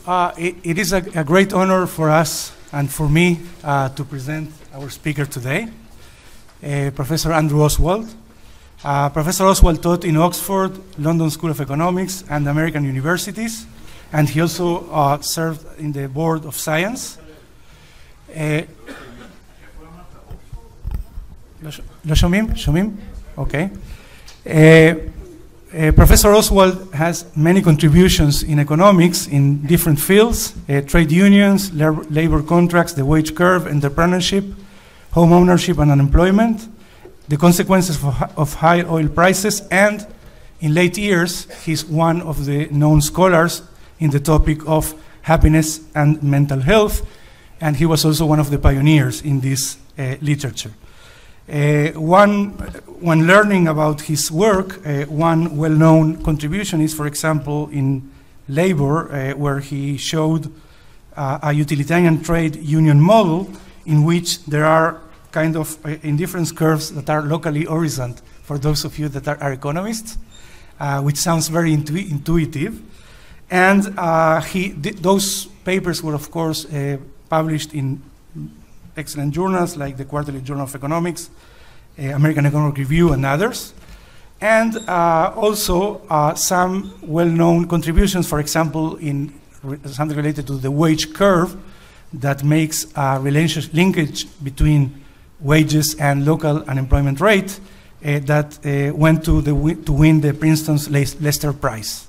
it is a great honor for us and for me to present our speaker today, Professor Andrew Oswald. Professor Oswald taught in Oxford, London School of Economics, and American universities, and he also served in the Board of Science. לא שומעים? שומעים? Okay. Professor Oswald has many contributions in economics in different fields, trade unions, labor contracts, the wage curve, entrepreneurship, home ownership and unemployment, the consequences of high oil prices, and in late years, he's one of the known scholars in the topic of happiness and mental health, and he was also one of the pioneers in this literature. When learning about his work, one well-known contribution is, for example, in labor, where he showed a utilitarian trade union model in which there are kind of indifference curves that are locally horizontal for those of you that are economists, which sounds very intuitive. And those papers were, of course, published in excellent journals like the Quarterly Journal of Economics, American Economic Review, and others. And also some well-known contributions, for example, in something related to the wage curve that makes a linkage between wages and local unemployment rate that went to win the Princeton's Lester Prize.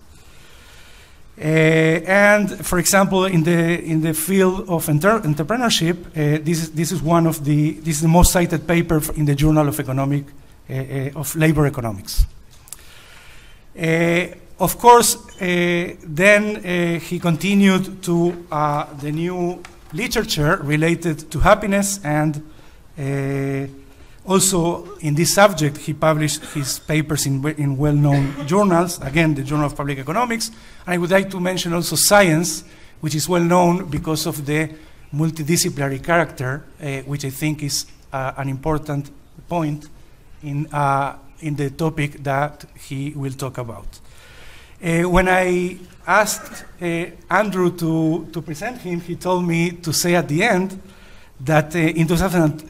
And for example, in the field of entrepreneurship, this is the most cited paper in the Journal of of Labor Economics. Of course, then he continued to the new literature related to happiness, and also in this subject he published his papers in well-known journals, again the Journal of Public Economics. And I would like to mention also Science, which is well known because of the multidisciplinary character, which I think is an important point in the topic that he will talk about. When I asked Andrew to present him, he told me to say at the end that in 2000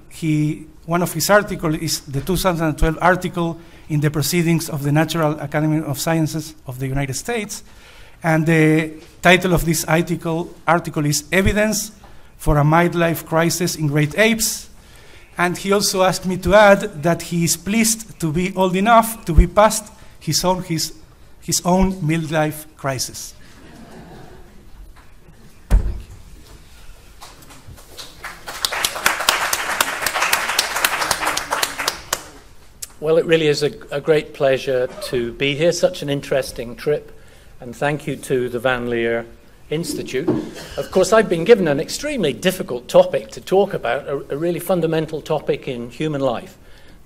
one of his articles is the 2012 article in the Proceedings of the Natural Academy of Sciences of the United States, and the title of this article is Evidence for a Midlife Crisis in Great Apes. And he also asked me to add that he is pleased to be old enough to be past his own midlife crisis. Well, it really is a great pleasure to be here, such an interesting trip, and thank you to the Van Leer Institute. Of course, I've been given an extremely difficult topic to talk about, a really fundamental topic in human life,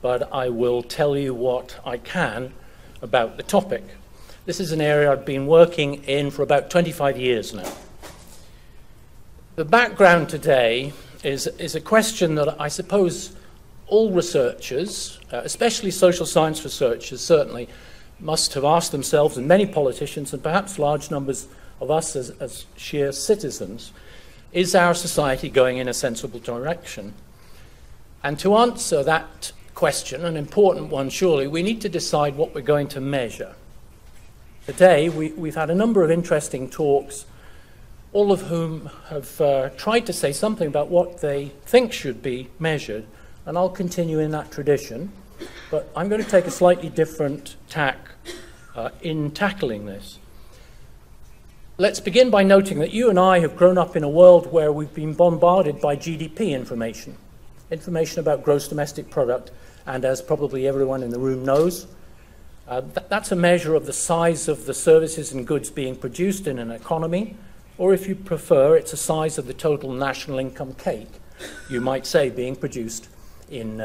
but I will tell you what I can about the topic. This is an area I've been working in for about 25 years now. The background today is a question that I suppose all researchers, especially social science researchers, certainly must have asked themselves, and many politicians, and perhaps large numbers of us as sheer citizens: is our society going in a sensible direction? And to answer that question, an important one surely, we need to decide what we're going to measure. Today we've had a number of interesting talks, all of whom have tried to say something about what they think should be measured, and I'll continue in that tradition, but I'm going to take a slightly different tack in tackling this. Let's begin by noting that you and I have grown up in a world where we've been bombarded by GDP information about gross domestic product, and as probably everyone in the room knows, that's a measure of the size of the services and goods being produced in an economy, or if you prefer, it's a size of the total national income cake, you might say, being produced in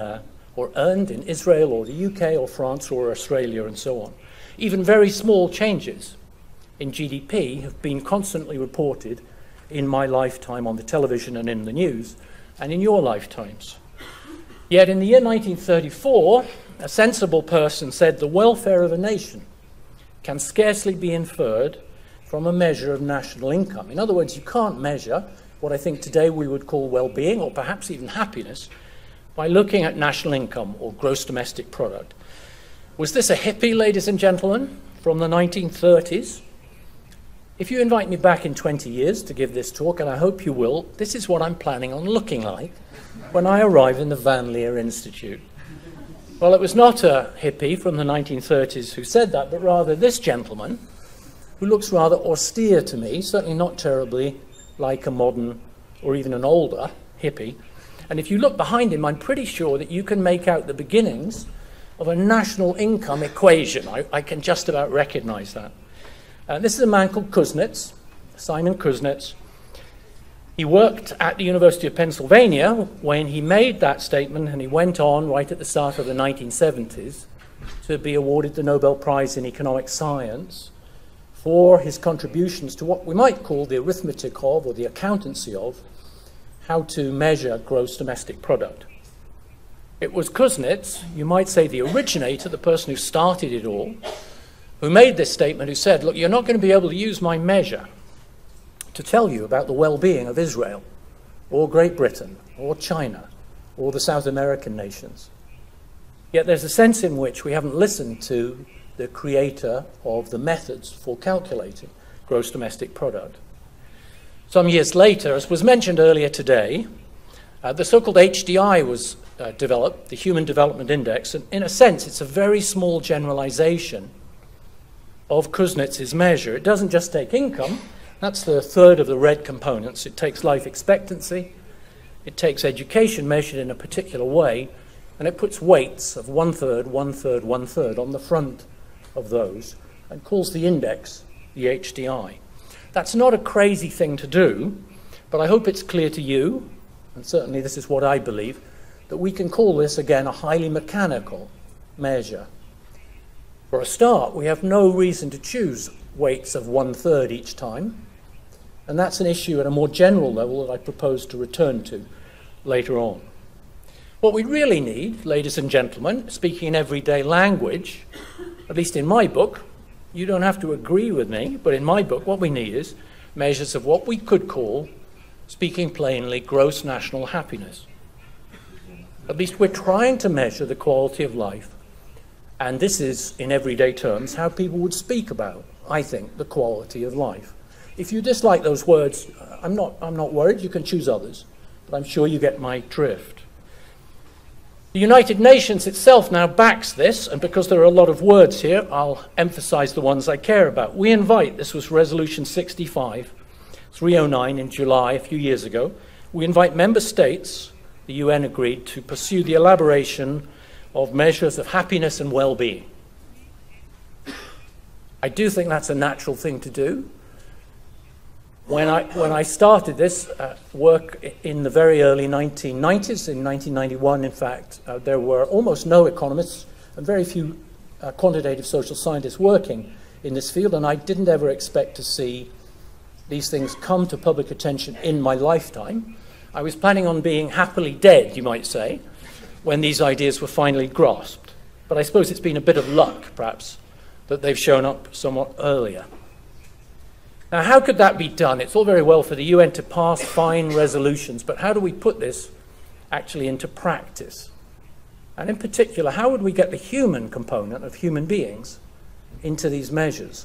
or earned in Israel or the UK or France or Australia and so on. Even very small changes in GDP have been constantly reported in my lifetime on the television and in the news, and in your lifetimes. Yet in the year 1934, a sensible person said the welfare of a nation can scarcely be inferred from a measure of national income. In other words, you can't measure what I think today we would call well-being, or perhaps even happiness, by looking at national income or gross domestic product. Was this a hippie, ladies and gentlemen, from the 1930s? If you invite me back in 20 years to give this talk, and I hope you will, this is what I'm planning on looking like when I arrive in the Van Leer Institute. Well, it was not a hippie from the 1930s who said that, but rather this gentleman, who looks rather austere to me, certainly not terribly like a modern or even an older hippie. And if you look behind him, I'm pretty sure that you can make out the beginnings of a national income equation. I can just about recognize that. This is a man called Kuznets, Simon Kuznets. He worked at the University of Pennsylvania when he made that statement, and he went on right at the start of the 1970s to be awarded the Nobel Prize in Economic Science for his contributions to what we might call the arithmetic of, or the accountancy of, how to measure gross domestic product. It was Kuznets, you might say the originator, the person who started it all, who made this statement, who said, look, you're not going to be able to use my measure to tell you about the well-being of Israel, or Great Britain, or China, or the South American nations. Yet there's a sense in which we haven't listened to the creator of the methods for calculating gross domestic product. Some years later, as was mentioned earlier today, the so-called HDI was developed, the Human Development Index, and in a sense it's a very small generalization of Kuznets' measure. It doesn't just take income, that's the third of the red components. It takes life expectancy, it takes education measured in a particular way, and it puts weights of 1/3, 1/3, 1/3 on the front of those, and calls the index the HDI. That's not a crazy thing to do, but I hope it's clear to you, and certainly this is what I believe, that we can call this, again, a highly mechanical measure. For a start, we have no reason to choose weights of 1/3 each time, and that's an issue at a more general level that I propose to return to later on. What we really need, ladies and gentlemen, speaking in everyday language, at least in my book, you don't have to agree with me, but in my book, what we need is measures of what we could call, speaking plainly, gross national happiness. At least we're trying to measure the quality of life, and this is, in everyday terms, how people would speak about, I think, the quality of life. If you dislike those words, I'm not worried, you can choose others, but I'm sure you get my drift. The United Nations itself now backs this, and because there are a lot of words here, I'll emphasize the ones I care about. We invite, this was Resolution 65/309 in July a few years ago, we invite member states, the UN agreed, to pursue the elaboration of measures of happiness and well-being. I do think that's a natural thing to do. When I started this work in the very early 1990s, in 1991, in fact, there were almost no economists and very few quantitative social scientists working in this field, and I didn't ever expect to see these things come to public attention in my lifetime. I was planning on being happily dead, you might say, when these ideas were finally grasped. But I suppose it's been a bit of luck, perhaps, that they've shown up somewhat earlier. Now, how could that be done? It's all very well for the UN to pass fine resolutions, but how do we put this actually into practice? And in particular, how would we get the human component of human beings into these measures?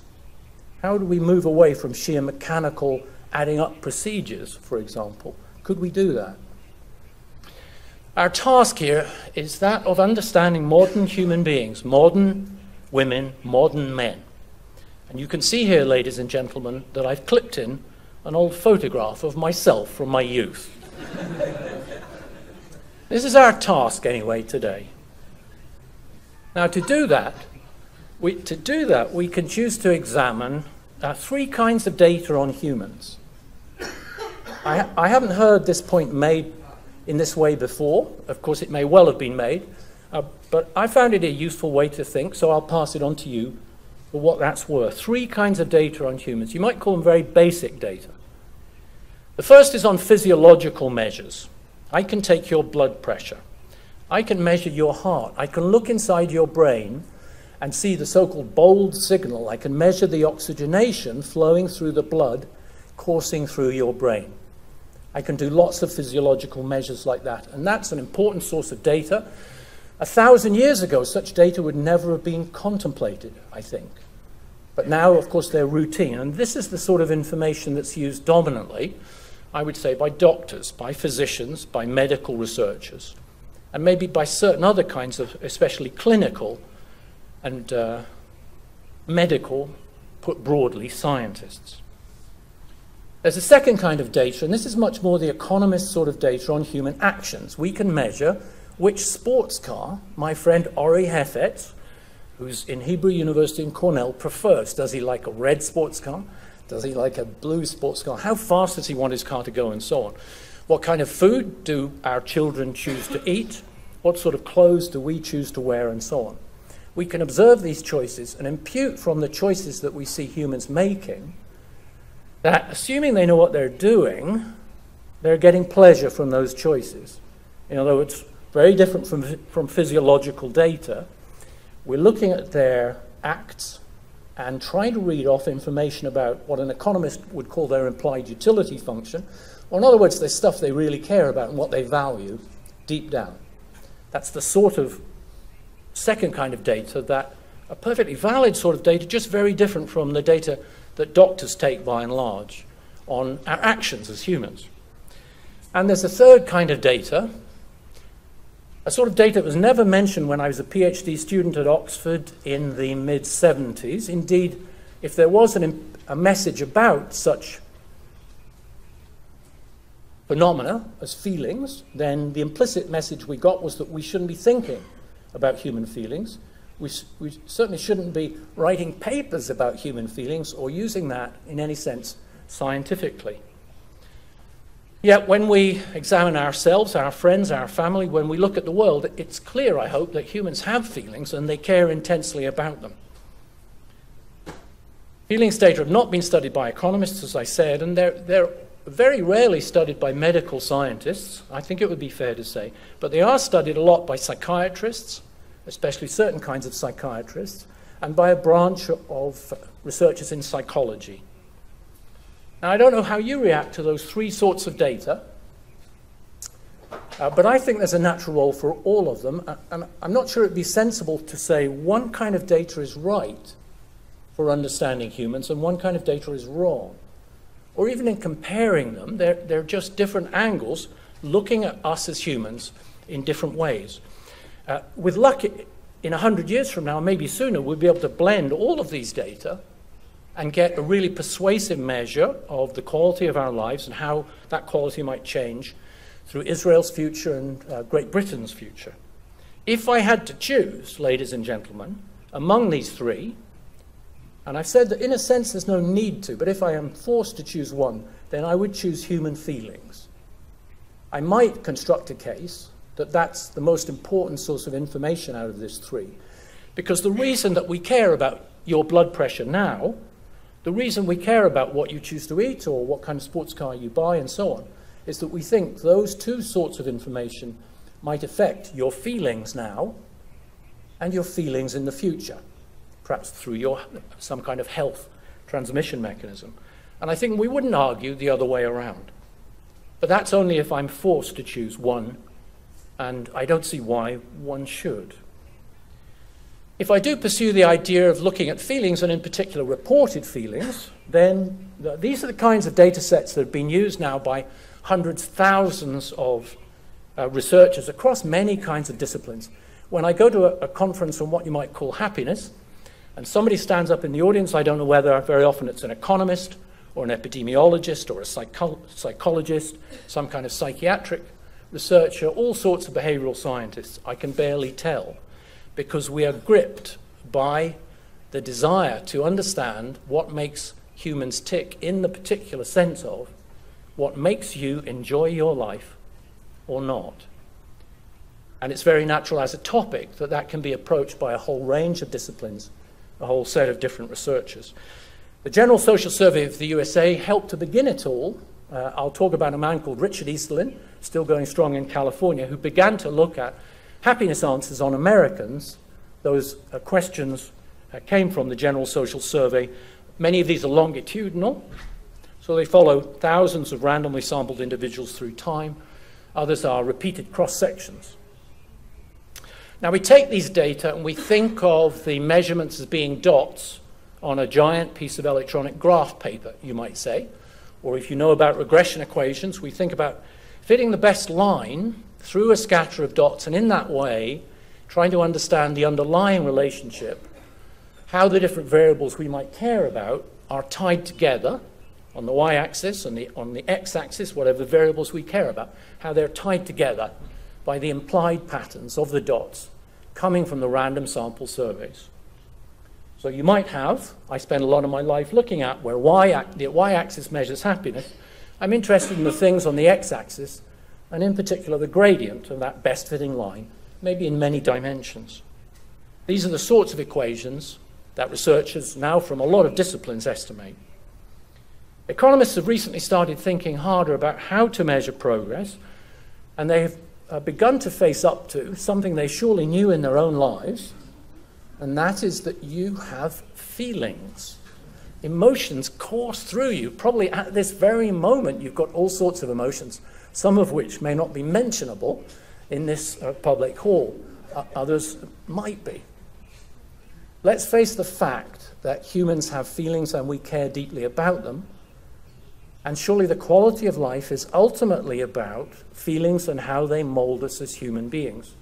How do we move away from sheer mechanical adding up procedures, for example? Could we do that? Our task here is that of understanding modern human beings, modern women, modern men. And you can see here, ladies and gentlemen, that I've clipped in an old photograph of myself from my youth. This is our task, anyway, today. Now, to do that, we can choose to examine three kinds of data on humans. I haven't heard this point made in this way before. Of course, it may well have been made, but I found it a useful way to think, so I'll pass it on to you for what that's worth. Three kinds of data on humans. You might call them very basic data. The first is on physiological measures. I can take your blood pressure. I can measure your heart. I can look inside your brain and see the so-called bold signal. I can measure the oxygenation flowing through the blood, coursing through your brain. I can do lots of physiological measures like that, and that's an important source of data. 1,000 years ago, such data would never have been contemplated, I think. But now, of course, they're routine, and this is the sort of information that's used dominantly, I would say, by doctors, by physicians, by medical researchers, and maybe by certain other kinds of, especially clinical and medical, put broadly, scientists. There's a second kind of data, and this is much more the economist sort of data on human actions. We can measure which sports car my friend Ori Hefet, who's in Hebrew University in Cornell, prefers. Does he like a red sports car? Does he like a blue sports car? How fast does he want his car to go, and so on? What kind of food do our children choose to eat? What sort of clothes do we choose to wear, and so on? We can observe these choices and impute from the choices that we see humans making that, assuming they know what they're doing, they're getting pleasure from those choices. In other words, very different from physiological data. We're looking at their acts and trying to read off information about what an economist would call their implied utility function, or in other words, the stuff they really care about and what they value deep down. That's the sort of second kind of data that a perfectly valid sort of data, just very different from the data that doctors take by and large on our actions as humans. And there's a third kind of data, a sort of data that was never mentioned when I was a PhD student at Oxford in the mid-70s. Indeed, if there was a message about such phenomena as feelings, then the implicit message we got was that we shouldn't be thinking about human feelings. We certainly shouldn't be writing papers about human feelings or using that in any sense scientifically. Yet when we examine ourselves, our friends, our family, when we look at the world, it's clear, I hope, that humans have feelings and they care intensely about them. Feelings data have not been studied by economists, as I said, and they're very rarely studied by medical scientists, I think it would be fair to say, but they are studied a lot by psychiatrists, especially certain kinds of psychiatrists, and by a branch of researchers in psychology. Now, I don't know how you react to those three sorts of data, but I think there's a natural role for all of them, and I'm not sure it'd be sensible to say one kind of data is right for understanding humans and one kind of data is wrong. Or even in comparing them, they're just different angles looking at us as humans in different ways. With luck, in 100 years from now, maybe sooner, we'll be able to blend all of these data and get a really persuasive measure of the quality of our lives and how that quality might change through Israel's future and Great Britain's future. If I had to choose, ladies and gentlemen, among these three, and I've said that in a sense there's no need to, but if I am forced to choose one, then I would choose human feelings. I might construct a case that that's the most important source of information out of this three, because the reason that we care about your blood pressure now, the reason we care about what you choose to eat or what kind of sports car you buy and so on, is that we think those two sorts of information might affect your feelings now and your feelings in the future, perhaps through some kind of health transmission mechanism. And I think we wouldn't argue the other way around. But that's only if I'm forced to choose one, and I don't see why one should. If I do pursue the idea of looking at feelings, and in particular reported feelings, then these are the kinds of data sets that have been used now by hundreds, thousands of researchers across many kinds of disciplines. When I go to a conference on what you might call happiness, and somebody stands up in the audience, I don't know whether, very often it's an economist or an epidemiologist or a psychologist, some kind of psychiatric researcher, all sorts of behavioral scientists, I can barely tell, because we are gripped by the desire to understand what makes humans tick in the particular sense of what makes you enjoy your life or not. And it's very natural as a topic that that can be approached by a whole range of disciplines, a whole set of different researchers. The General Social Survey of the USA helped to begin it all. I'll talk about a man called Richard Easterland, still going strong in California, who began to look at happiness answers on Americans Those questions came from the General Social Survey. Many of these are longitudinal, so they follow thousands of randomly sampled individuals through time. Others are repeated cross-sections. Now we take these data and we think of the measurements as being dots on a giant piece of electronic graph paper, you might say. Or if you know about regression equations, we think about fitting the best line through a scatter of dots, and in that way, trying to understand the underlying relationship, how the different variables we might care about are tied together on the y-axis and on the x-axis, whatever variables we care about, how they're tied together by the implied patterns of the dots coming from the random sample surveys. So you might have, I spend a lot of my life looking at where the y-axis measures happiness. I'm interested in the things on the x-axis, and in particular the gradient of that best fitting line, maybe in many dimensions. These are the sorts of equations that researchers now from a lot of disciplines estimate. Economists have recently started thinking harder about how to measure progress, and they have begun to face up to something they surely knew in their own lives, and that is that you have feelings. Emotions course through you. Probably at this very moment you've got all sorts of emotions, some of which may not be mentionable in this public hall. Others might be. Let's face the fact that humans have feelings and we care deeply about them. And surely the quality of life is ultimately about feelings and how they mold us as human beings.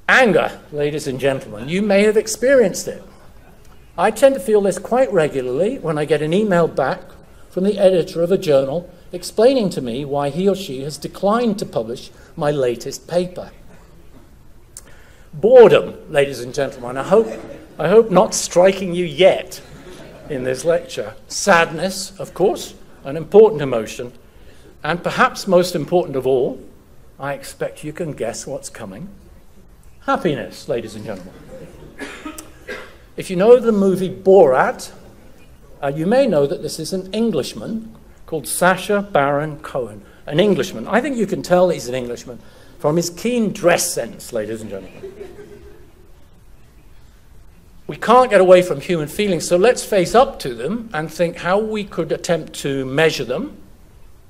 Anger, ladies and gentlemen, you may have experienced it. I tend to feel this quite regularly when I get an email back from the editor of a journal explaining to me why he or she has declined to publish my latest paper. Boredom, ladies and gentlemen, I hope not striking you yet in this lecture. Sadness, of course, an important emotion, and perhaps most important of all, I expect you can guess what's coming. Happiness, ladies and gentlemen. If you know the movie Borat, you may know that this is an Englishman called Sacha Baron Cohen, an Englishman. I think you can tell he's an Englishman from his keen dress sense, ladies and gentlemen. We can't get away from human feelings, so let's face up to them and think how we could attempt to measure them.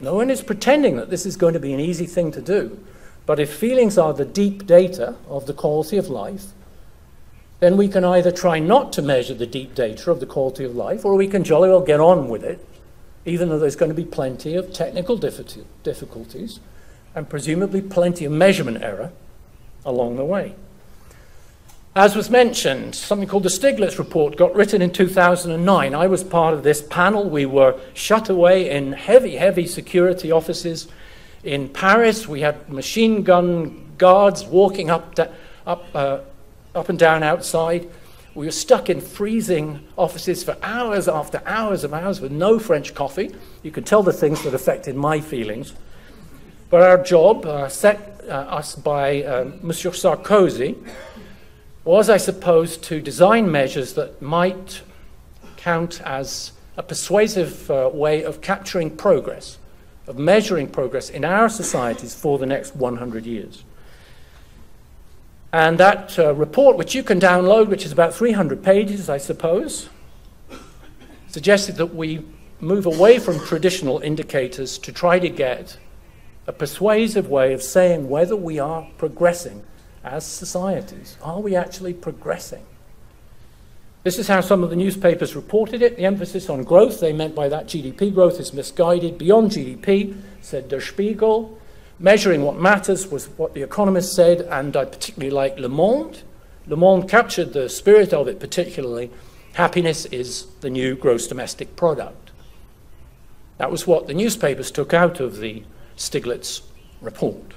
No one is pretending that this is going to be an easy thing to do, but if feelings are the deep data of the quality of life, then we can either try not to measure the deep data of the quality of life, or we can jolly well get on with it, even though there's going to be plenty of technical difficulties and presumably plenty of measurement error along the way. As was mentioned, something called the Stiglitz Report got written in 2009. I was part of this panel. We were shut away in heavy, heavy security offices in Paris. We had machine gun guards walking up and down outside. We were stuck in freezing offices for hours after hours of hours with no French coffee. You could tell the things that affected my feelings. But our job, set us by Monsieur Sarkozy, was, I suppose, to design measures that might count as a persuasive way of capturing progress, of measuring progress in our societies for the next 100 years. And that report, which you can download, which is about 300 pages, I suppose, suggested that we move away from traditional indicators to try to get a persuasive way of saying whether we are progressing as societies. Are we actually progressing? This is how some of the newspapers reported it. The emphasis on growth, they meant by that GDP growth, is misguided. Beyond GDP, said Der Spiegel. Measuring what matters was what the Economist said, and I particularly like Le Monde. Le Monde captured the spirit of it particularly. Happiness is the new gross domestic product. That was what the newspapers took out of the Stiglitz report.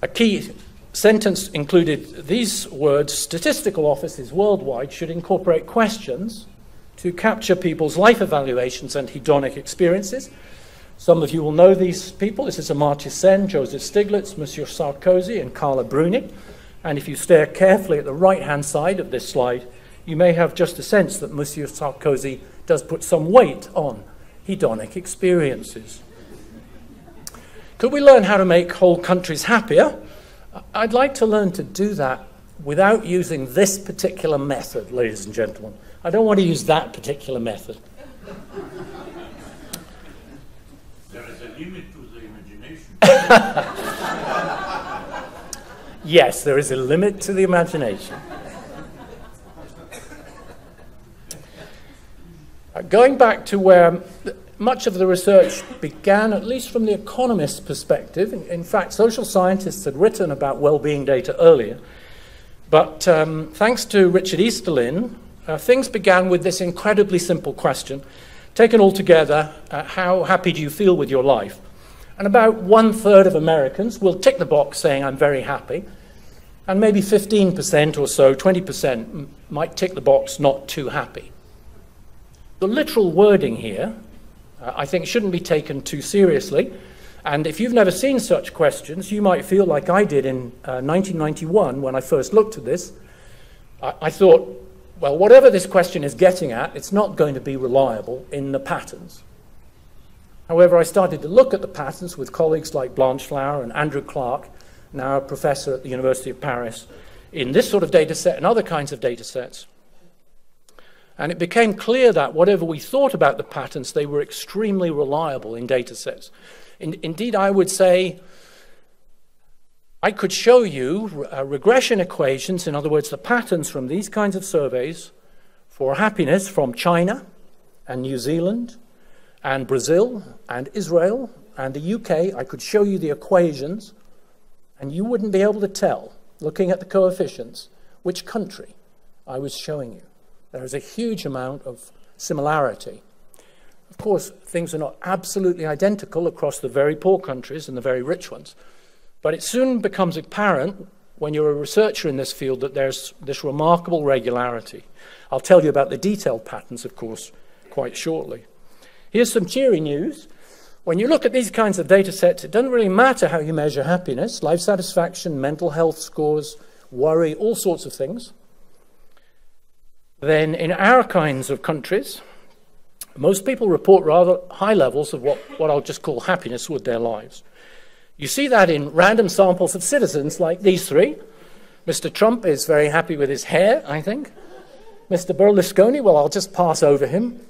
A key sentence included these words: statistical offices worldwide should incorporate questions to capture people's life evaluations and hedonic experiences. Some of you will know these people. This is Amartya Sen, Joseph Stiglitz, Monsieur Sarkozy, and Carla Bruni. And if you stare carefully at the right-hand side of this slide, you may have just a sense that Monsieur Sarkozy does put some weight on hedonic experiences. Could we learn how to make whole countries happier? I'd like to learn to do that without using this particular method, ladies and gentlemen. I don't want to use that particular method. There is a limit to the imagination. Yes, there is a limit to the imagination. Going back to where much of the research began, at least from the economist's perspective. In fact, social scientists had written about well-being data earlier. But thanks to Richard Easterland, things began with this incredibly simple question. Taken all together, how happy do you feel with your life? And about 1/3 of Americans will tick the box saying, I'm very happy. And maybe 15% or so, 20% might tick the box, not too happy. The literal wording here, I think, shouldn't be taken too seriously. And if you've never seen such questions, you might feel like I did in 1991 when I first looked at this. I thought, well, whatever this question is getting at, it's not going to be reliable in the patterns. However, I started to look at the patterns with colleagues like Blanche Flower and Andrew Clark, now a professor at the University of Paris, in this sort of data set and other kinds of data sets. And it became clear that whatever we thought about the patterns, they were extremely reliable in data sets. Indeed, I would say I could show you regression equations, in other words, the patterns from these kinds of surveys for happiness from China and New Zealand and Brazil and Israel and the UK. I could show you the equations, and you wouldn't be able to tell, looking at the coefficients, which country I was showing you. There is a huge amount of similarity. Of course, things are not absolutely identical across the very poor countries and the very rich ones, but it soon becomes apparent when you're a researcher in this field that there's this remarkable regularity. I'll tell you about the detailed patterns, of course, quite shortly. Here's some cheery news. When you look at these kinds of data sets, it doesn't really matter how you measure happiness, life satisfaction, mental health scores, worry, all sorts of things. Then in our kinds of countries, most people report rather high levels of what I'll just call happiness with their lives. You see that in random samples of citizens like these three. Mr. Trump is very happy with his hair, I think. Mr. Berlusconi, well, I'll just pass over him.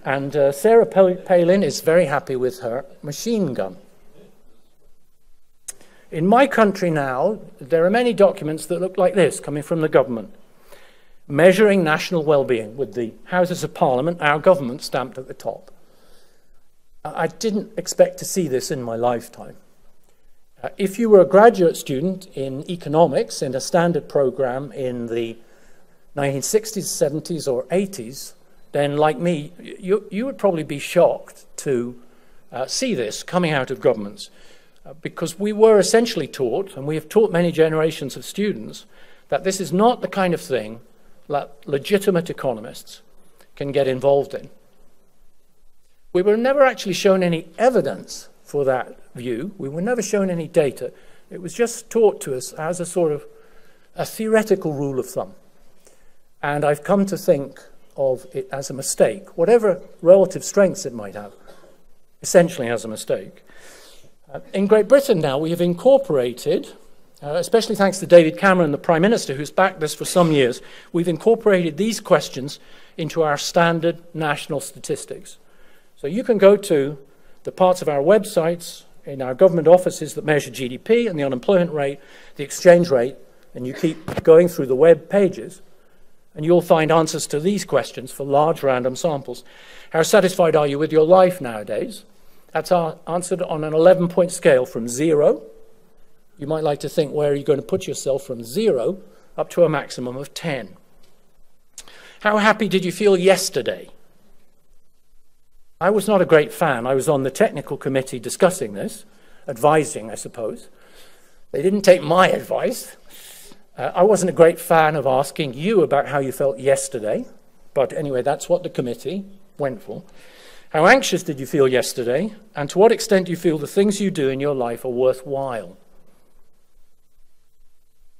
And Sarah Palin is very happy with her machine gun. In my country now, there are many documents that look like this coming from the government, measuring national well-being with the Houses of Parliament, our government, stamped at the top. I didn't expect to see this in my lifetime. If you were a graduate student in economics in a standard program in the 1960s, 70s, or 80s, then, like me, you would probably be shocked to see this coming out of governments, because we were essentially taught, and we have taught many generations of students, that this is not the kind of thing that legitimate economists can get involved in. We were never actually shown any evidence for that view. We were never shown any data. It was just taught to us as a sort of a theoretical rule of thumb. And I've come to think of it as a mistake, whatever relative strengths it might have, essentially as a mistake. In Great Britain now, we have incorporated, especially thanks to David Cameron, the Prime Minister, who's backed this for some years, we've incorporated these questions into our standard national statistics. So you can go to the parts of our websites in our government offices that measure GDP and the unemployment rate, the exchange rate, and you keep going through the web pages, and you'll find answers to these questions for large random samples. How satisfied are you with your life nowadays? That's answered on an 11-point scale from 0. You might like to think, where are you going to put yourself from 0 up to a maximum of 10? How happy did you feel yesterday? I was not a great fan. I was on the technical committee discussing this, advising, I suppose. They didn't take my advice. I wasn't a great fan of asking you about how you felt yesterday, but anyway, that's what the committee went for. How anxious did you feel yesterday, and to what extent do you feel the things you do in your life are worthwhile?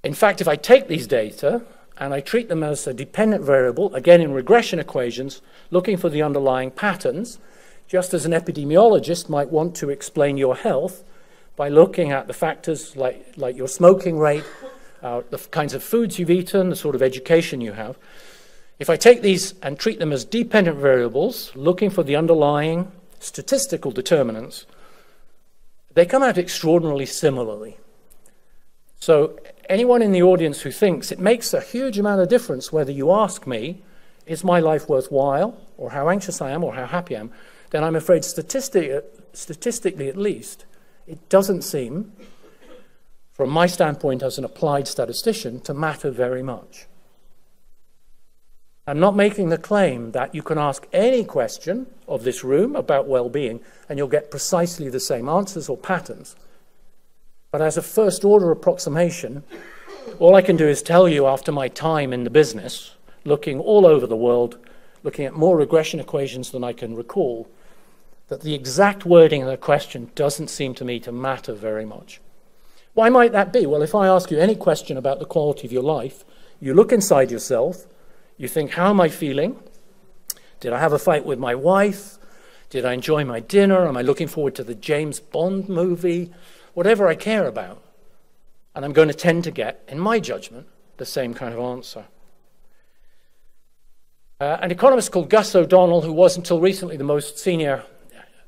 In fact, if I take these data and I treat them as a dependent variable, again in regression equations, looking for the underlying patterns, just as an epidemiologist might want to explain your health by looking at the factors like your smoking rate, the kinds of foods you've eaten, the sort of education you have. If I take these and treat them as dependent variables, looking for the underlying statistical determinants, they come out extraordinarily similarly. So anyone in the audience who thinks it makes a huge amount of difference whether you ask me, is my life worthwhile, or how anxious I am, or how happy I am, then I'm afraid statistically at least, it doesn't seem, from my standpoint as an applied statistician, to matter very much. I'm not making the claim that you can ask any question of this room about well-being and you'll get precisely the same answers or patterns. But as a first-order approximation, all I can do is tell you after my time in the business, looking all over the world, looking at more regression equations than I can recall, that the exact wording of the question doesn't seem to me to matter very much. Why might that be? Well, if I ask you any question about the quality of your life, you look inside yourself, you think, how am I feeling? Did I have a fight with my wife? Did I enjoy my dinner? Am I looking forward to the James Bond movie? Whatever I care about. And I'm going to tend to get, in my judgment, the same kind of answer. An economist called Gus O'Donnell, who was until recently the most senior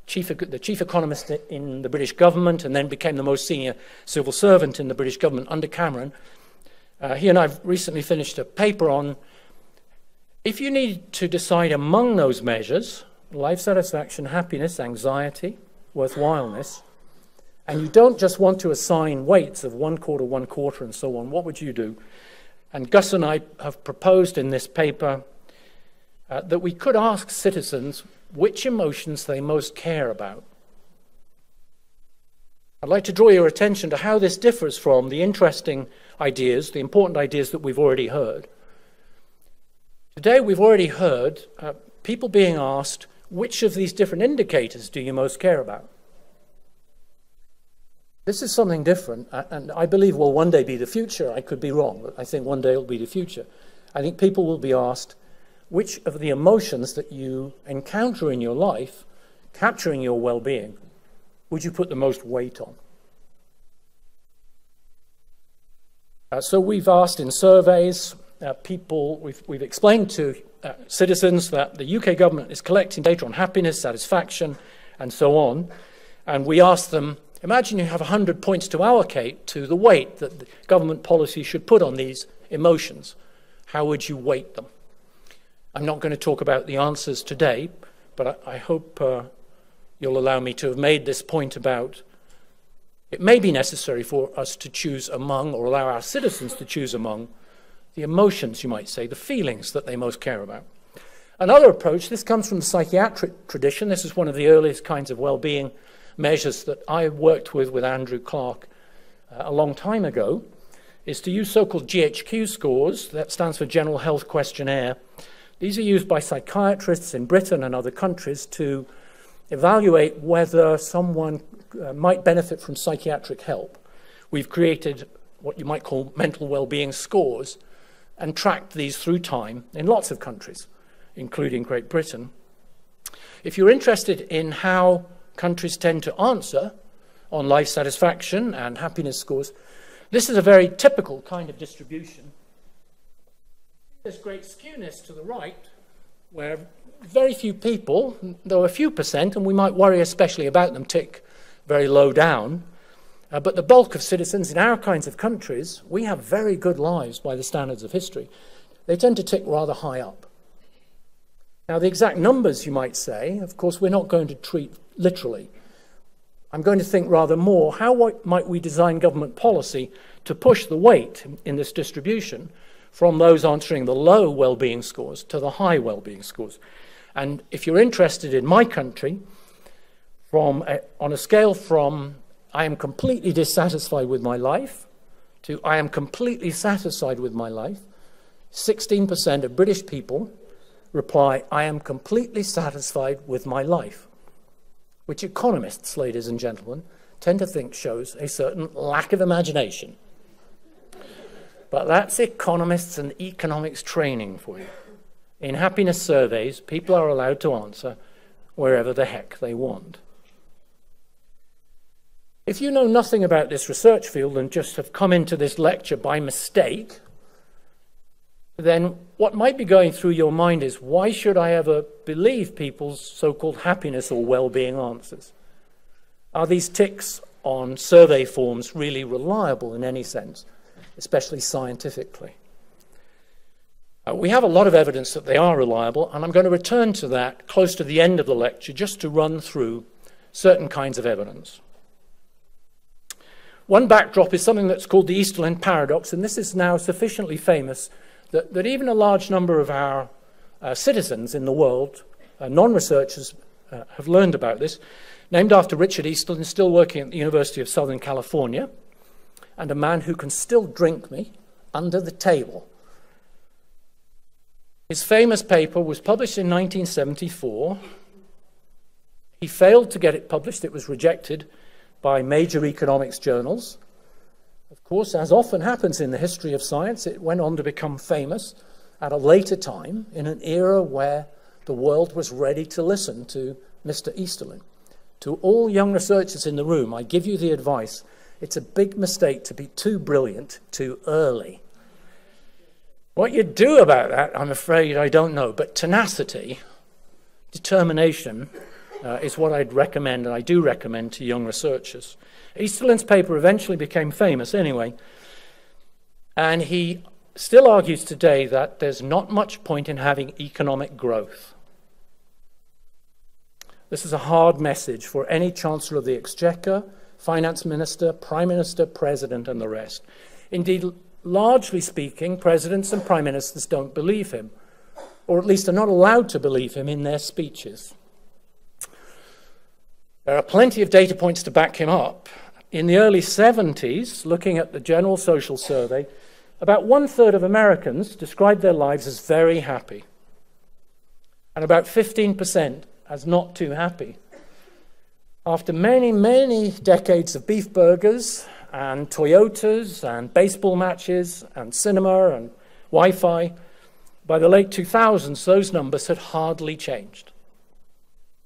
the chief economist in the British government and then became the most senior civil servant in the British government under Cameron, he and I have recently finished a paper on if you need to decide among those measures, life satisfaction, happiness, anxiety, worthwhileness, and you don't just want to assign weights of 1/4, and so on, what would you do? And Gus and I have proposed in this paper that we could ask citizens which emotions they most care about. I'd like to draw your attention to how this differs from the interesting ideas, the important ideas that we've already heard. Today we've already heard people being asked, which of these different indicators do you most care about? This is something different, and I believe will one day be the future. I could be wrong, but I think one day it will be the future. I think people will be asked, which of the emotions that you encounter in your life, capturing your well-being, would you put the most weight on? So we've asked in surveys, we've explained to citizens that the UK government is collecting data on happiness, satisfaction, and so on. And we asked them, imagine you have 100 points to allocate to the weight that the government policy should put on these emotions. How would you weight them? I'm not going to talk about the answers today, but I hope you'll allow me to have made this point about it may be necessary for us to choose among, or allow our citizens to choose among, the emotions, you might say, the feelings that they most care about. Another approach, this comes from the psychiatric tradition. This is one of the earliest kinds of well-being measures that I worked with Andrew Clark a long time ago, is to use so-called Ghq scores. That stands for General Health Questionnaire. These are used by psychiatrists in Britain and other countries to evaluate whether someone might benefit from psychiatric help. We've created what you might call mental well-being scores and tracked these through time in lots of countries, including Great Britain. If you're interested in how countries tend to answer on life satisfaction and happiness scores, this is a very typical kind of distribution. There's great skewness to the right, where very few people, though a few percent, and we might worry especially about them, tick very low down. But the bulk of citizens in our kinds of countries, we have very good lives by the standards of history. They tend to tick rather high up. Now, the exact numbers, you might say, of course, we're not going to treat literally. I'm going to think rather more, how might we design government policy to push the weight in this distribution from those answering the low well-being scores to the high well-being scores? And if you're interested in my country, on a scale from I am completely dissatisfied with my life to I am completely satisfied with my life, 16% of British people reply, I am completely satisfied with my life, which economists, ladies and gentlemen, tend to think shows a certain lack of imagination. But that's economists and economics training for you. In happiness surveys, people are allowed to answer wherever the heck they want. If you know nothing about this research field and just have come into this lecture by mistake, then what might be going through your mind is, why should I ever believe people's so-called happiness or well-being answers? Are these ticks on survey forms really reliable in any sense, especially scientifically? We have a lot of evidence that they are reliable, and I'm going to return to that close to the end of the lecture just to run through certain kinds of evidence. One backdrop is something that's called the Easterland Paradox, and this is now sufficiently famous that even a large number of our citizens in the world, non-researchers, have learned about this. Named after Richard Easterland, still working at the University of Southern California, and a man who can still drink me under the table. His famous paper was published in 1974. He failed to get it published. It was rejected by major economics journals. Of course, as often happens in the history of science, it went on to become famous at a later time in an era where the world was ready to listen to Mr. Easterland. To all young researchers in the room, I give you the advice, it's a big mistake to be too brilliant too early. What you do about that, I'm afraid I don't know, but tenacity, determination, is what I'd recommend, and I do recommend to young researchers. Easterland's paper eventually became famous anyway, and he still argues today that there's not much point in having economic growth. This is a hard message for any Chancellor of the Exchequer, Finance Minister, Prime Minister, President, and the rest. Indeed, largely speaking, presidents and prime ministers don't believe him, or at least are not allowed to believe him in their speeches. There are plenty of data points to back him up. In the early 70s, looking at the General Social Survey, about 1/3 of Americans described their lives as very happy, and about 15% as not too happy. After many, many decades of beef burgers and Toyotas and baseball matches and cinema and Wi-Fi, by the late 2000s, those numbers had hardly changed.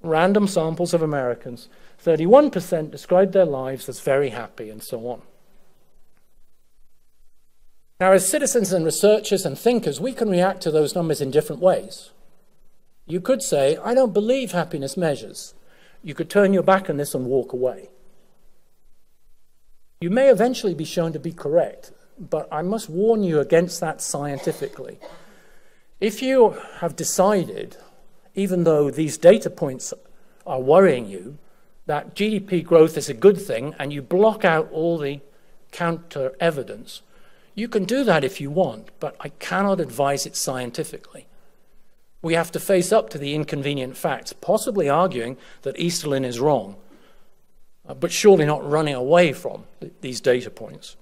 Random samples of Americans, 31% described their lives as very happy, and so on. Now, as citizens and researchers and thinkers, we can react to those numbers in different ways. You could say, I don't believe happiness measures. You could turn your back on this and walk away. You may eventually be shown to be correct, but I must warn you against that scientifically. If you have decided, even though these data points are worrying you, that GDP growth is a good thing, and you block out all the counter evidence, you can do that if you want, but I cannot advise it scientifically. We have to face up to the inconvenient facts, possibly arguing that Easterland is wrong, but surely not running away from these data points.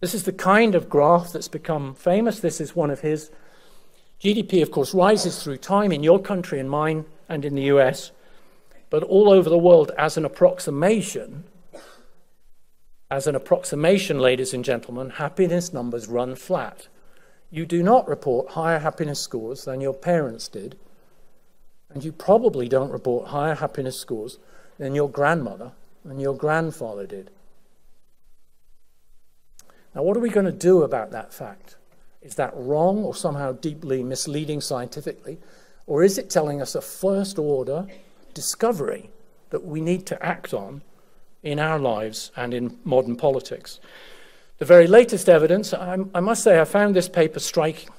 This is the kind of graph that's become famous. This is one of his. GDP, of course, rises through time in your country and mine and in the US, but all over the world as an approximation. As an approximation, ladies and gentlemen, happiness numbers run flat. You do not report higher happiness scores than your parents did, and you probably don't report higher happiness scores than your grandmother and your grandfather did. Now, what are we going to do about that fact? Is that wrong or somehow deeply misleading scientifically? Or is it telling us a first-order discovery that we need to act on in our lives and in modern politics? The very latest evidence, I must say, I found this paper striking.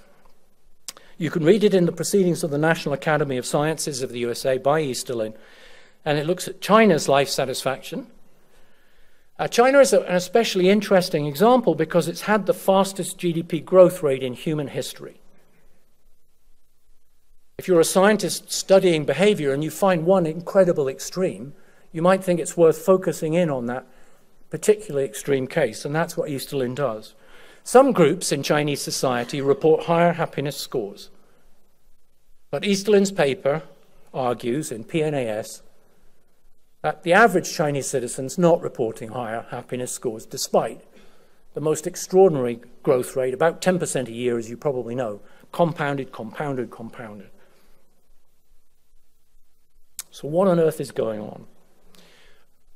You can read it in the Proceedings of the National Academy of Sciences of the USA by Easterland, and it looks at China's life satisfaction. China is an especially interesting example because it's had the fastest GDP growth rate in human history. If you're a scientist studying behavior and you find one incredible extreme, you might think it's worth focusing in on that particularly extreme case, and that's what Easterland does. Some groups in Chinese society report higher happiness scores, but Easterland's paper argues in PNAS that the average Chinese citizen's not reporting higher happiness scores, despite the most extraordinary growth rate, about 10% a year, as you probably know, compounded, compounded, compounded. So what on earth is going on?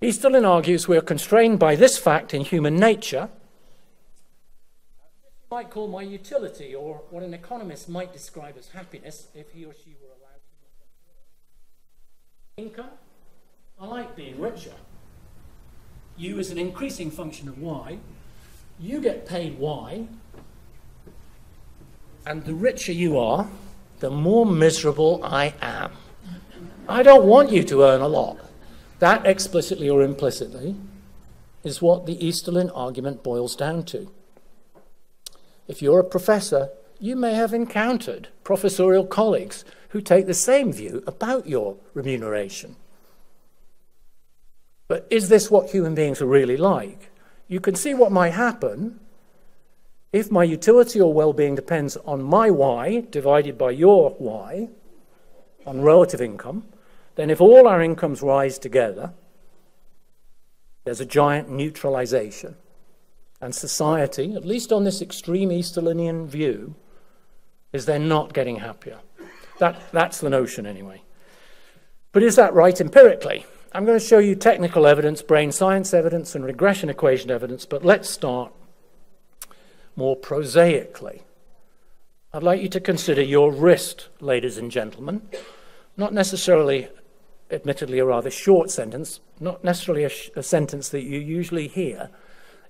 Easterland argues we are constrained by this fact in human nature. You might call my utility, or what an economist might describe as happiness, if he or she were allowed to. Income. I like being richer. U is an increasing function of Y. You get paid Y, and the richer you are, the more miserable I am. I don't want you to earn a lot. That, explicitly or implicitly, is what the Easterland argument boils down to. If you're a professor, you may have encountered professorial colleagues who take the same view about your remuneration. But is this what human beings are really like? You can see what might happen if my utility or well-being depends on my Y divided by your Y, on relative income. Then if all our incomes rise together, there's a giant neutralization. And society, at least on this extreme Easterlandian view, is then not getting happier. That's the notion anyway. But is that right empirically? I'm going to show you technical evidence, brain science evidence, and regression equation evidence, but let's start more prosaically. I'd like you to consider your wrist, ladies and gentlemen. Not necessarily, admittedly, a rather short sentence, not necessarily a sentence that you usually hear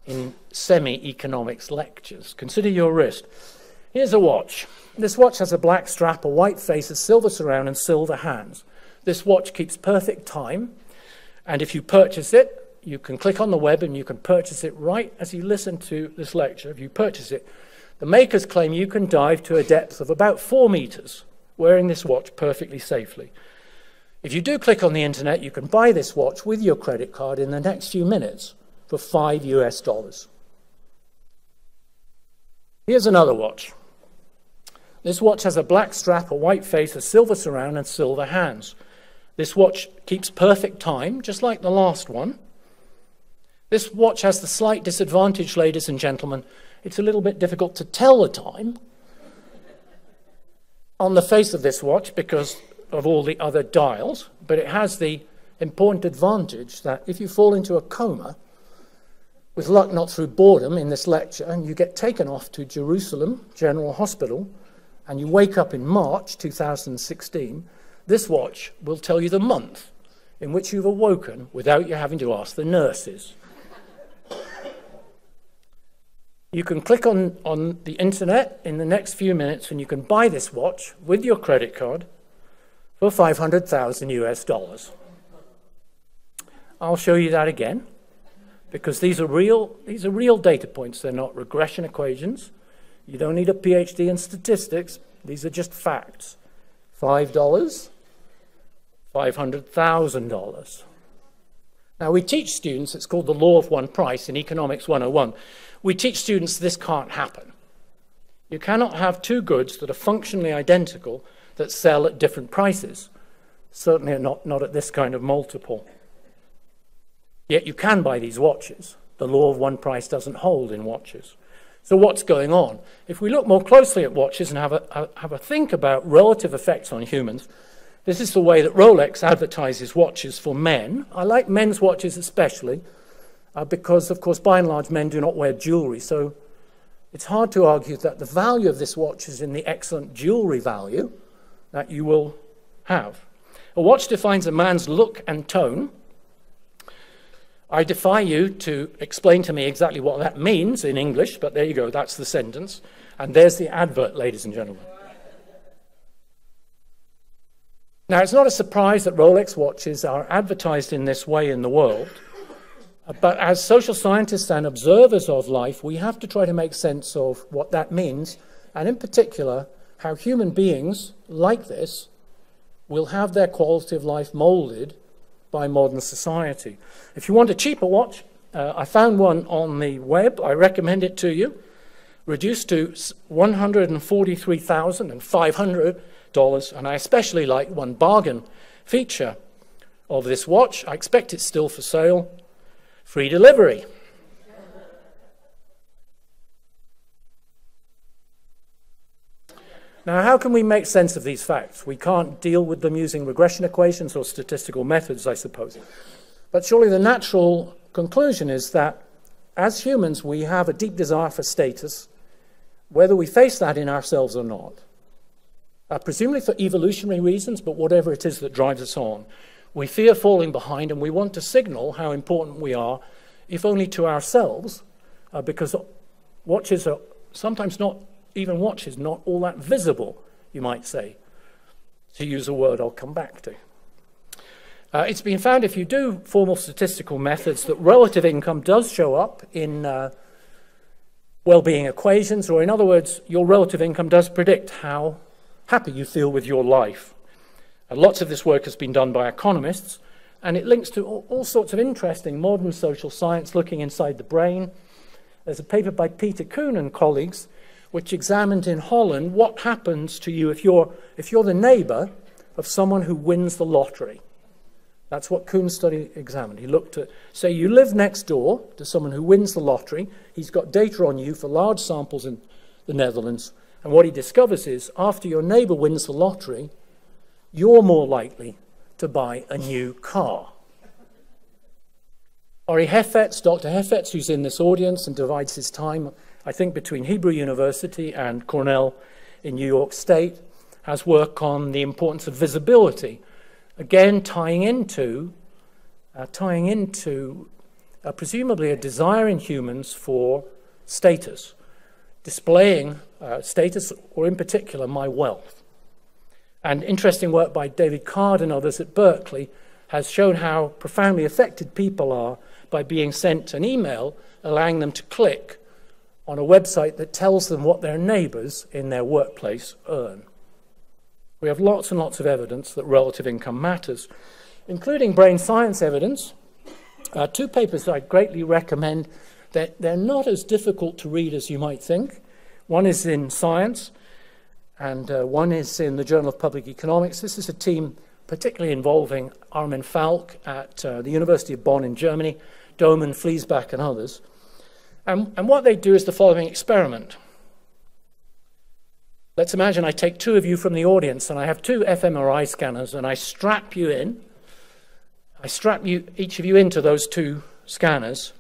in semi-economics lectures. Consider your wrist. Here's a watch. This watch has a black strap, a white face, a silver surround, and silver hands. This watch keeps perfect time, and if you purchase it, you can click on the web and you can purchase it right as you listen to this lecture. If you purchase it, the makers claim you can dive to a depth of about 4 meters wearing this watch perfectly safely. If you do click on the internet, you can buy this watch with your credit card in the next few minutes for $5 US. Here's another watch. This watch has a black strap, a white face, a silver surround, and silver hands. This watch keeps perfect time, just like the last one. This watch has the slight disadvantage, ladies and gentlemen. It's a little bit difficult to tell the time on the face of this watch because of all the other dials, but it has the important advantage that if you fall into a coma, with luck not through boredom in this lecture, and you get taken off to Jerusalem General Hospital, and you wake up in March 2016, this watch will tell you the month in which you've awoken without you having to ask the nurses. You can click on the internet in the next few minutes and you can buy this watch with your credit card for $500,000 US. I'll show you that again because these are real data points. They're not regression equations. You don't need a PhD in statistics. These are just facts. $5, $500,000. Now we teach students, it's called the law of one price in Economics 101. We teach students this can't happen. You cannot have two goods that are functionally identical that sell at different prices. Certainly not at this kind of multiple. Yet you can buy these watches. The law of one price doesn't hold in watches. So what's going on? If we look more closely at watches and have a think about relative effects on humans, this is the way that Rolex advertises watches for men. I like men's watches especially because, of course, by and large, men do not wear jewelry. So it's hard to argue that the value of this watch is in the excellent jewelry value that you will have. A watch defines a man's look and tone. I defy you to explain to me exactly what that means in English, but there you go, that's the sentence. And there's the advert, ladies and gentlemen. Now, it's not a surprise that Rolex watches are advertised in this way in the world, but as social scientists and observers of life, we have to try to make sense of what that means, and in particular, how human beings like this will have their quality of life molded by modern society. If you want a cheaper watch, I found one on the web. I recommend it to you. Reduced to $143,500, and I especially like one bargain feature of this watch. I expect it's still for sale. Free delivery. Now, how can we make sense of these facts? We can't deal with them using regression equations or statistical methods, I suppose. But surely the natural conclusion is that as humans, we have a deep desire for status, whether we face that in ourselves or not. Presumably for evolutionary reasons, but whatever it is that drives us on. We fear falling behind, and we want to signal how important we are, if only to ourselves, because watches are sometimes not, even watches, not all that visible, you might say, to use a word I'll come back to. It's been found, if you do formal statistical methods, that relative income does show up in well-being equations, or in other words, your relative income does predict how happy you feel with your life. Lots of this work has been done by economists, and it links to all sorts of interesting modern social science looking inside the brain. There's a paper by Peter Kuhn and colleagues which examined in Holland what happens to you if you're the neighbor of someone who wins the lottery. That's what Kuhn's study examined. He looked at, say you live next door to someone who wins the lottery. He's got data on you for large samples in the Netherlands. And what he discovers is, after your neighbor wins the lottery, you're more likely to buy a new car. Ori Heffetz, Dr. Heffetz, who's in this audience and divides his time, I think, between Hebrew University and Cornell in New York State, has work on the importance of visibility. Again, tying into presumably a desire in humans for status, displaying status, or in particular, my wealth. And interesting work by David Card and others at Berkeley has shown how profoundly affected people are by being sent an email allowing them to click on a website that tells them what their neighbors in their workplace earn. We have lots and lots of evidence that relative income matters, including brain science evidence. Two papers I greatly recommend. They're not as difficult to read as you might think. One is in Science, and one is in the Journal of Public Economics. This is a team particularly involving Armin Falk at the University of Bonn in Germany, Doman, Fliesbach, and others. And what they do is the following experiment. Let's imagine I take two of you from the audience, and I have two fMRI scanners, and I strap you in. I strap each of you into those two scanners.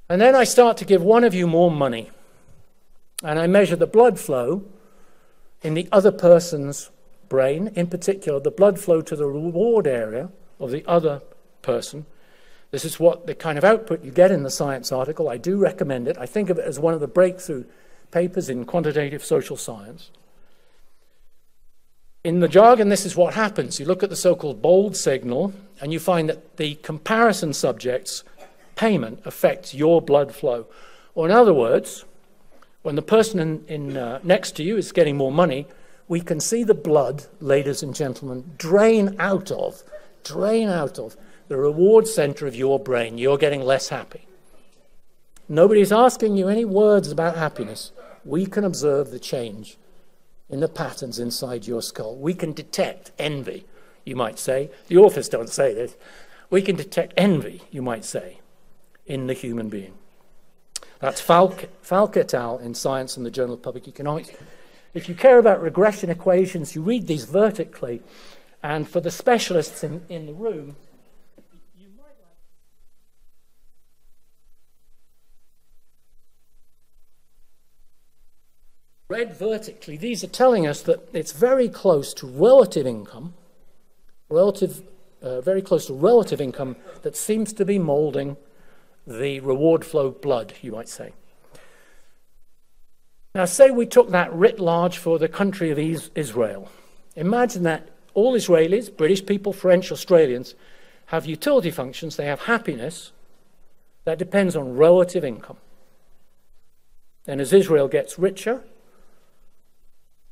And then I start to give one of you more money. And I measure the blood flow in the other person's brain, in particular the blood flow to the reward area of the other person. This is what the kind of output you get in the Science article. I do recommend it. I think of it as one of the breakthrough papers in quantitative social science. In the jargon, this is what happens. You look at the so-called bold signal, and you find that the comparison subject's payment affects your blood flow. Or in other words, when the person next to you is getting more money, we can see the blood, ladies and gentlemen, drain out of the reward center of your brain. You're getting less happy. Nobody's asking you any words about happiness. We can observe the change in the patterns inside your skull. We can detect envy, you might say. The authors don't say this. We can detect envy, you might say, in the human being. That's Falk et al. In Science and the Journal of Public Economics. If you care about regression equations, you read these vertically. And for the specialists in the room, you might like... Read vertically, these are telling us that it's very close to relative income, very close to relative income that seems to be molding the reward flow blood, you might say. Now, say we took that writ large for the country of Israel. Imagine that all Israelis, British people, French, Australians, have utility functions, they have happiness that depends on relative income. And as Israel gets richer,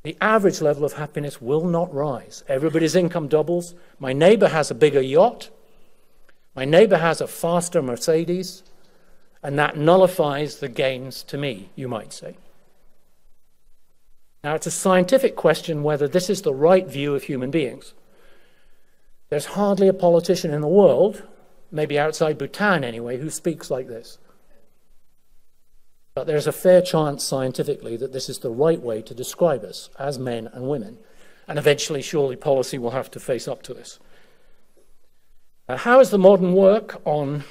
the average level of happiness will not rise. Everybody's income doubles. My neighbor has a bigger yacht. My neighbor has a faster Mercedes, and that nullifies the gains to me, you might say. Now, it's a scientific question whether this is the right view of human beings. There's hardly a politician in the world, maybe outside Bhutan anyway, who speaks like this. But there's a fair chance scientifically that this is the right way to describe us as men and women. And eventually, surely, policy will have to face up to this. How has the modern work on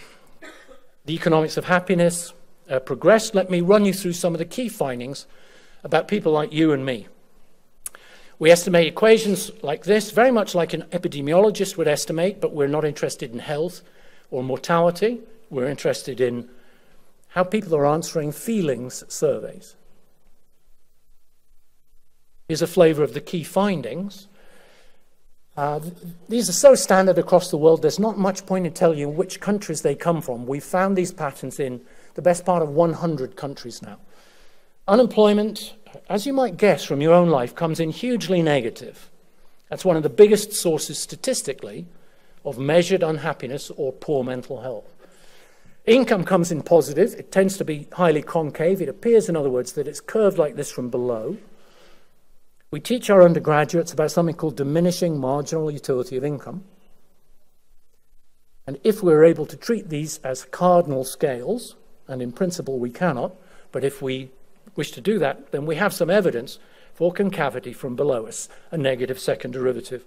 the economics of happiness progressed? Let me run you through some of the key findings about people like you and me. We estimate equations like this, very much like an epidemiologist would estimate, but we're not interested in health or mortality. We're interested in how people are answering feelings surveys. Here's a flavor of the key findings. These are so standard across the world, there's not much point in telling you which countries they come from. We've found these patterns in the best part of 100 countries now. Unemployment, as you might guess from your own life, comes in hugely negative. That's one of the biggest sources statistically of measured unhappiness or poor mental health. Income comes in positive. It tends to be highly concave. It appears, in other words, that it's curved like this from below. We teach our undergraduates about something called diminishing marginal utility of income. And if we're able to treat these as cardinal scales, and in principle we cannot, but if we wish to do that, then we have some evidence for concavity from below us, a negative second derivative.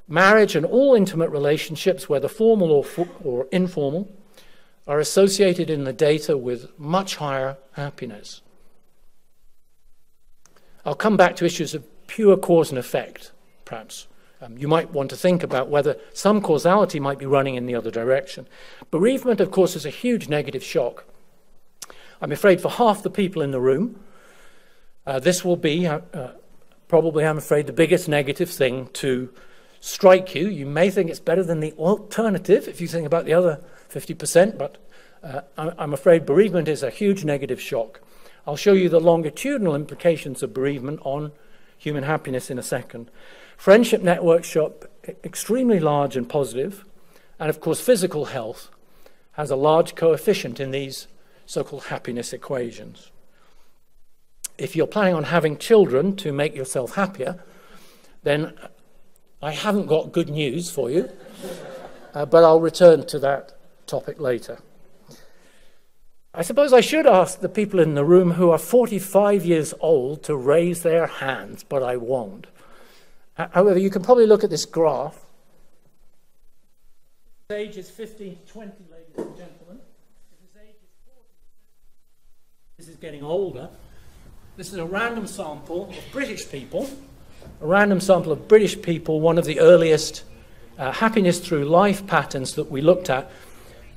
Marriage and all intimate relationships, whether formal or informal, are associated in the data with much higher happiness. I'll come back to issues of pure cause and effect, perhaps. You might want to think about whether some causality might be running in the other direction. Bereavement, of course, is a huge negative shock. I'm afraid for half the people in the room, this will be probably, I'm afraid, the biggest negative thing to strike you. You may think it's better than the alternative if you think about the other 50%, but I'm afraid bereavement is a huge negative shock. I'll show you the longitudinal implications of bereavement on human happiness in a second. Friendship networks show up extremely large and positive, and of course physical health has a large coefficient in these so-called happiness equations. If you're planning on having children to make yourself happier, then I haven't got good news for you, but I'll return to that topic later. I suppose I should ask the people in the room who are 45 years old to raise their hands, but I won't. However, you can probably look at this graph. This age is 15 to 20, ladies and gentlemen. This age is 40. This is getting older. This is a random sample of British people. A random sample of British people, one of the earliest happiness through life patterns that we looked at.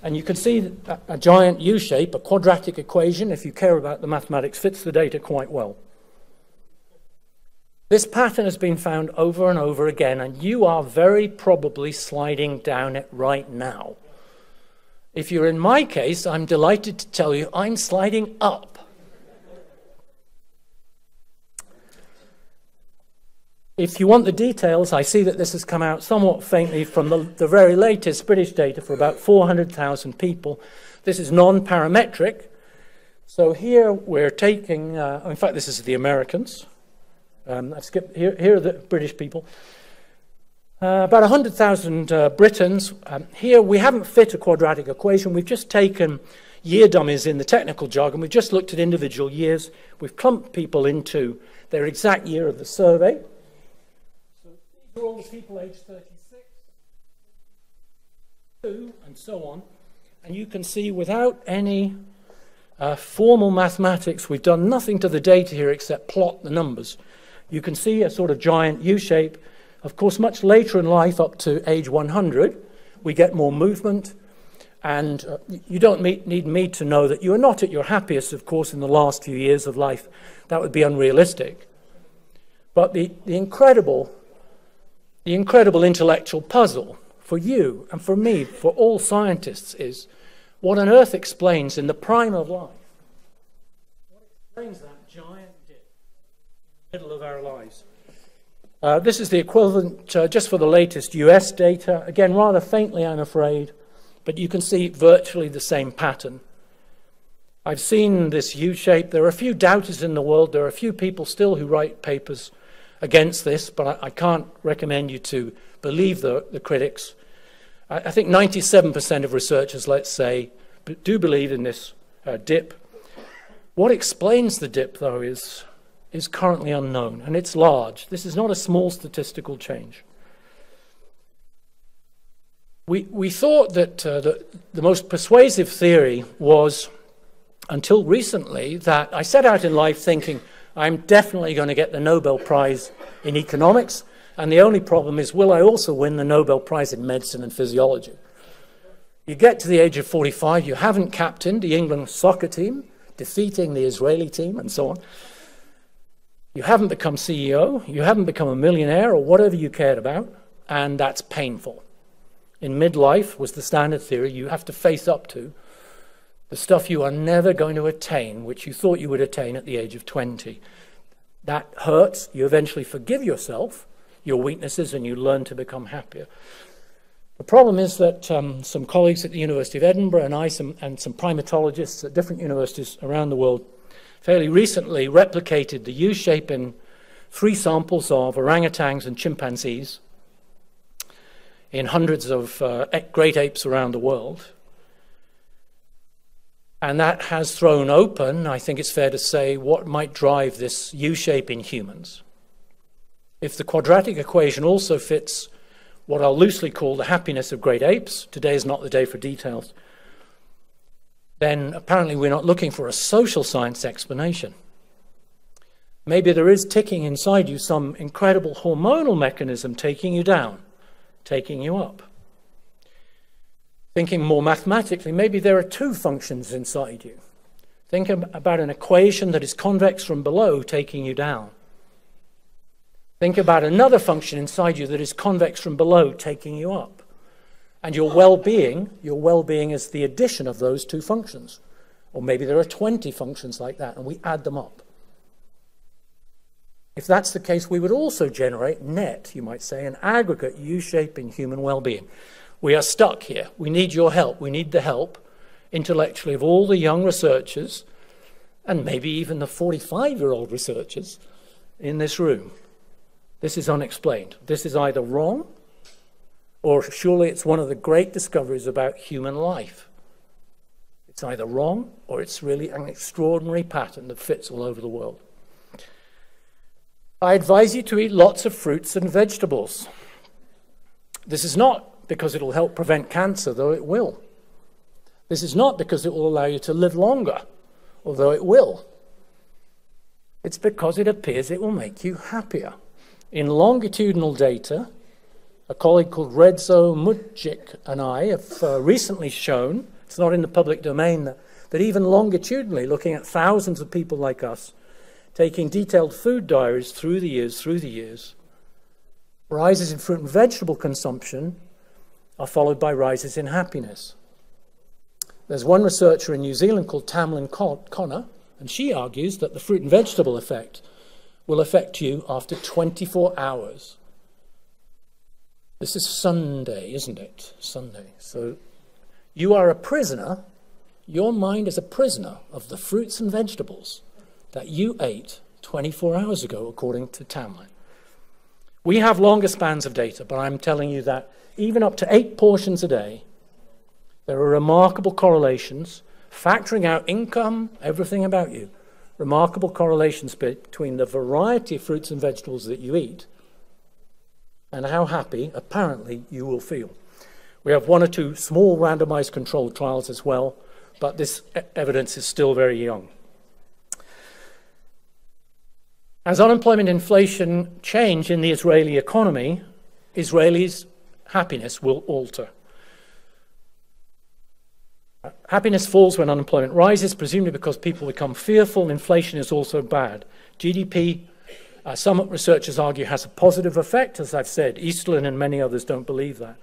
And you can see a giant U-shape, a quadratic equation, if you care about the mathematics, fits the data quite well. This pattern has been found over and over again, and you are very probably sliding down it right now. If you're in my case, I'm delighted to tell you I'm sliding up. If you want the details, I see that this has come out somewhat faintly from the very latest British data for about 400,000 people. This is non-parametric. So here we're taking, in fact, this is the Americans. I've skipped, here are the British people. About 100,000 Britons. Here we haven't fit a quadratic equation. We've just taken year dummies in the technical jargon. We've just looked at individual years. We've clumped people into their exact year of the survey. So these are all the people aged 36, 2, and so on. And you can see without any formal mathematics, we've done nothing to the data here except plot the numbers. You can see a sort of giant U-shape. Of course, much later in life, up to age 100, we get more movement. And you don't need me to know that you are not at your happiest, of course, in the last few years of life. That would be unrealistic. But the incredible intellectual puzzle for you and for me, for all scientists, is what on earth explains in the prime of life? What explains that giant dip in the middle of our lives? This is the equivalent, just for the latest US data. Again, rather faintly, I'm afraid, but you can see virtually the same pattern. I've seen this U-shape. There are a few doubters in the world. There are a few people still who write papers against this, but I can't recommend you to believe the critics. I think 97% of researchers, let's say, do believe in this dip. What explains the dip, though, is currently unknown, and it's large. This is not a small statistical change. We thought that the most persuasive theory was, until recently, that I set out in life thinking I'm definitely going to get the Nobel Prize in economics, and the only problem is, will I also win the Nobel Prize in medicine and physiology? You get to the age of 45, you haven't captained the England soccer team, defeating the Israeli team, and so on. You haven't become CEO, you haven't become a millionaire, or whatever you cared about, and that's painful. In midlife was the standard theory. You have to face up to the stuff you are never going to attain, which you thought you would attain at the age of 20. That hurts. You eventually forgive yourself, your weaknesses, and you learn to become happier. The problem is that some colleagues at the University of Edinburgh and I, and some primatologists at different universities around the world, fairly recently replicated the U-shape in 3 samples of orangutans and chimpanzees in hundreds of great apes around the world. And that has thrown open, I think it's fair to say, what might drive this U-shape in humans. If the quadratic equation also fits what I'll loosely call the happiness of great apes, today is not the day for details, then apparently we're not looking for a social science explanation. Maybe there is ticking inside you some incredible hormonal mechanism taking you down, taking you up. Thinking more mathematically, maybe there are 2 functions inside you. Think about an equation that is convex from below, taking you down. Think about another function inside you that is convex from below, taking you up. And your well-being is the addition of those 2 functions. Or maybe there are 20 functions like that, and we add them up. If that's the case, we would also generate net, you might say, an aggregate U-shape in human well-being. We are stuck here. We need your help. We need the help, intellectually, of all the young researchers, and maybe even the 45-year-old researchers in this room. This is unexplained. This is either wrong, or surely it's one of the great discoveries about human life. It's either wrong, or it's really an extraordinary pattern that fits all over the world. I advise you to eat lots of fruits and vegetables. This is not because it will help prevent cancer, though it will. This is not because it will allow you to live longer, although it will. It's because it appears it will make you happier. In longitudinal data, a colleague called Redzo Mudjik and I have recently shown, it's not in the public domain, that even longitudinally, looking at thousands of people like us, taking detailed food diaries through the years, rises in fruit and vegetable consumption are followed by rises in happiness. There's one researcher in New Zealand called Tamlin Connor, and she argues that the fruit and vegetable effect will affect you after 24 hours. This is Sunday, isn't it? Sunday. So you are a prisoner, your mind is a prisoner of the fruits and vegetables that you ate 24 hours ago, according to Tamlin. We have longer spans of data, but I'm telling you that even up to 8 portions a day, there are remarkable correlations, factoring out income, everything about you, remarkable correlations between the variety of fruits and vegetables that you eat and how happy, apparently, you will feel. We have 1 or 2 small randomized controlled trials as well, but this evidence is still very young. As unemployment and inflation change in the Israeli economy, Israelis' happiness will alter. Happiness falls when unemployment rises, presumably because people become fearful. Inflation is also bad. GDP, some researchers argue, has a positive effect. As I've said, Easterland and many others don't believe that.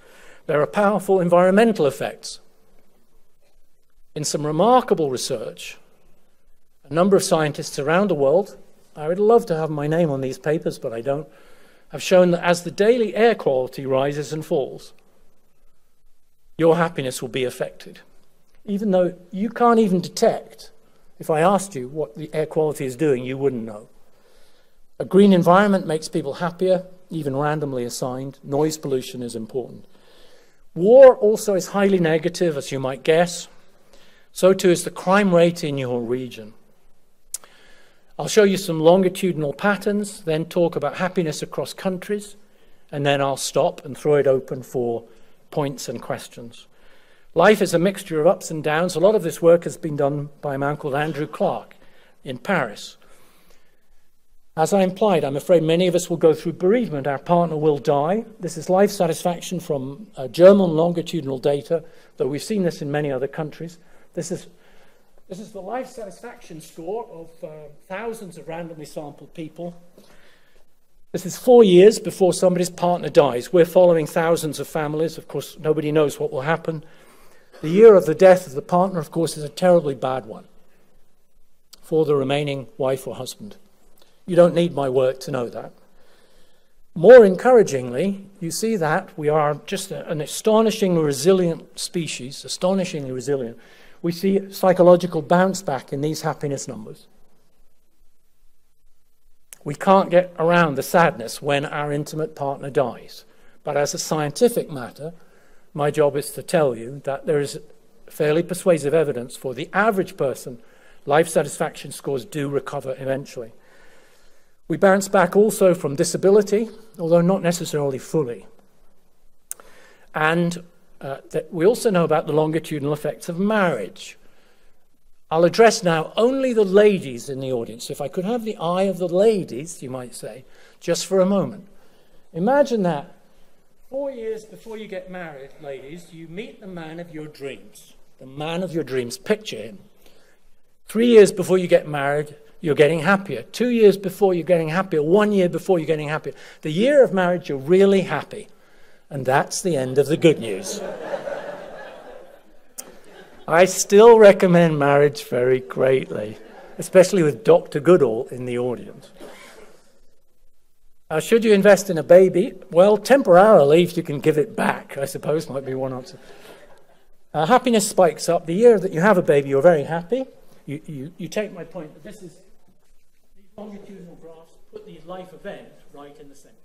There are powerful environmental effects. In some remarkable research, a number of scientists around the world, I would love to have my name on these papers, but I don't, have shown that as the daily air quality rises and falls, your happiness will be affected. Even though you can't even detect, if I asked you what the air quality is doing, you wouldn't know. A green environment makes people happier, even randomly assigned. Noise pollution is important. War also is highly negative, as you might guess. So too is the crime rate in your region. I'll show you some longitudinal patterns, then talk about happiness across countries, and then I'll stop and throw it open for points and questions. Life is a mixture of ups and downs. A lot of this work has been done by a man called Andrew in Paris. As I implied, I'm afraid many of us will go through bereavement. Our partner will die. This is life satisfaction from German longitudinal data, though we've seen this in many other countries. This is the life satisfaction score of thousands of randomly sampled people. This is 4 years before somebody's partner dies. We're following thousands of families. Of course, nobody knows what will happen. The year of the death of the partner, of course, is a terribly bad one for the remaining wife or husband. You don't need my work to know that. More encouragingly, you see that we are just an astonishingly resilient species, astonishingly resilient. We see psychological bounce back in these happiness numbers. We can't get around the sadness when our intimate partner dies. But as a scientific matter, my job is to tell you that there is fairly persuasive evidence for the average person, life satisfaction scores do recover eventually. We bounce back also from disability, although not necessarily fully. And that we also know about the longitudinal effects of marriage. I'll address now only the ladies in the audience. If I could have the eye of the ladies, you might say, just for a moment. Imagine that 4 years before you get married, ladies, you meet the man of your dreams. The man of your dreams. Picture him. 3 years before you get married, you're getting happier. 2 years before you're getting happier. 1 year before you're getting happier. The year of marriage, you're really happy. And that's the end of the good news. I still recommend marriage very greatly, especially with Dr. Goodall in the audience. Should you invest in a baby? Well, temporarily, if you can give it back, I suppose, might be one answer. Happiness spikes up. The year that you have a baby, you're very happy. You take my point that this is these longitudinal graphs put the life event right in the center.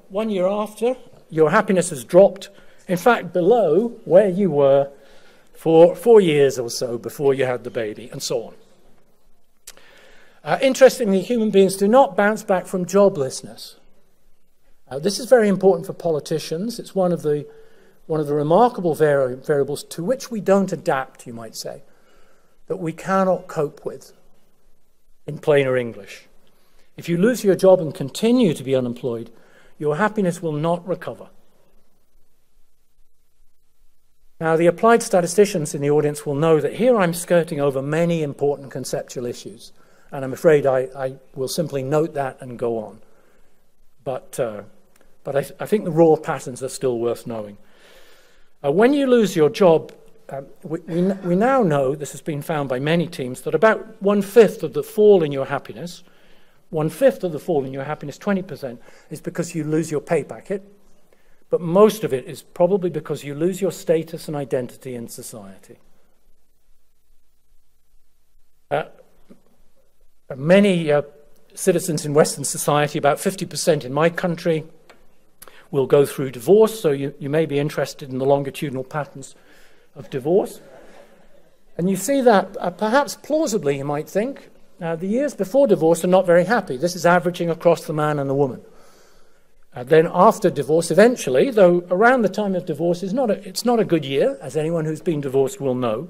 1 year after, your happiness has dropped, in fact, below where you were for 4 years or so before you had the baby, and so on. Interestingly, human beings do not bounce back from joblessness. This is very important for politicians. It's one of the remarkable variables to which we don't adapt, you might say, that we cannot cope with, in plainer English. If you lose your job and continue to be unemployed, your happiness will not recover. Now, the applied statisticians in the audience will know that here I'm skirting over many important conceptual issues, and I'm afraid I will simply note that and go on. But I think the raw patterns are still worth knowing. When you lose your job, we now know, this has been found by many teams, that about 1/5 of the fall in your happiness, 20%, is because you lose your pay packet, but most of it is probably because you lose your status and identity in society. Many citizens in Western society, about 50% in my country, will go through divorce, so you may be interested in the longitudinal patterns of divorce. And you see that, perhaps plausibly, you might think, the years before divorce are not very happy. This is averaging across the man and the woman. Then after divorce, eventually, though around the time of divorce it's not a good year, as anyone who's been divorced will know,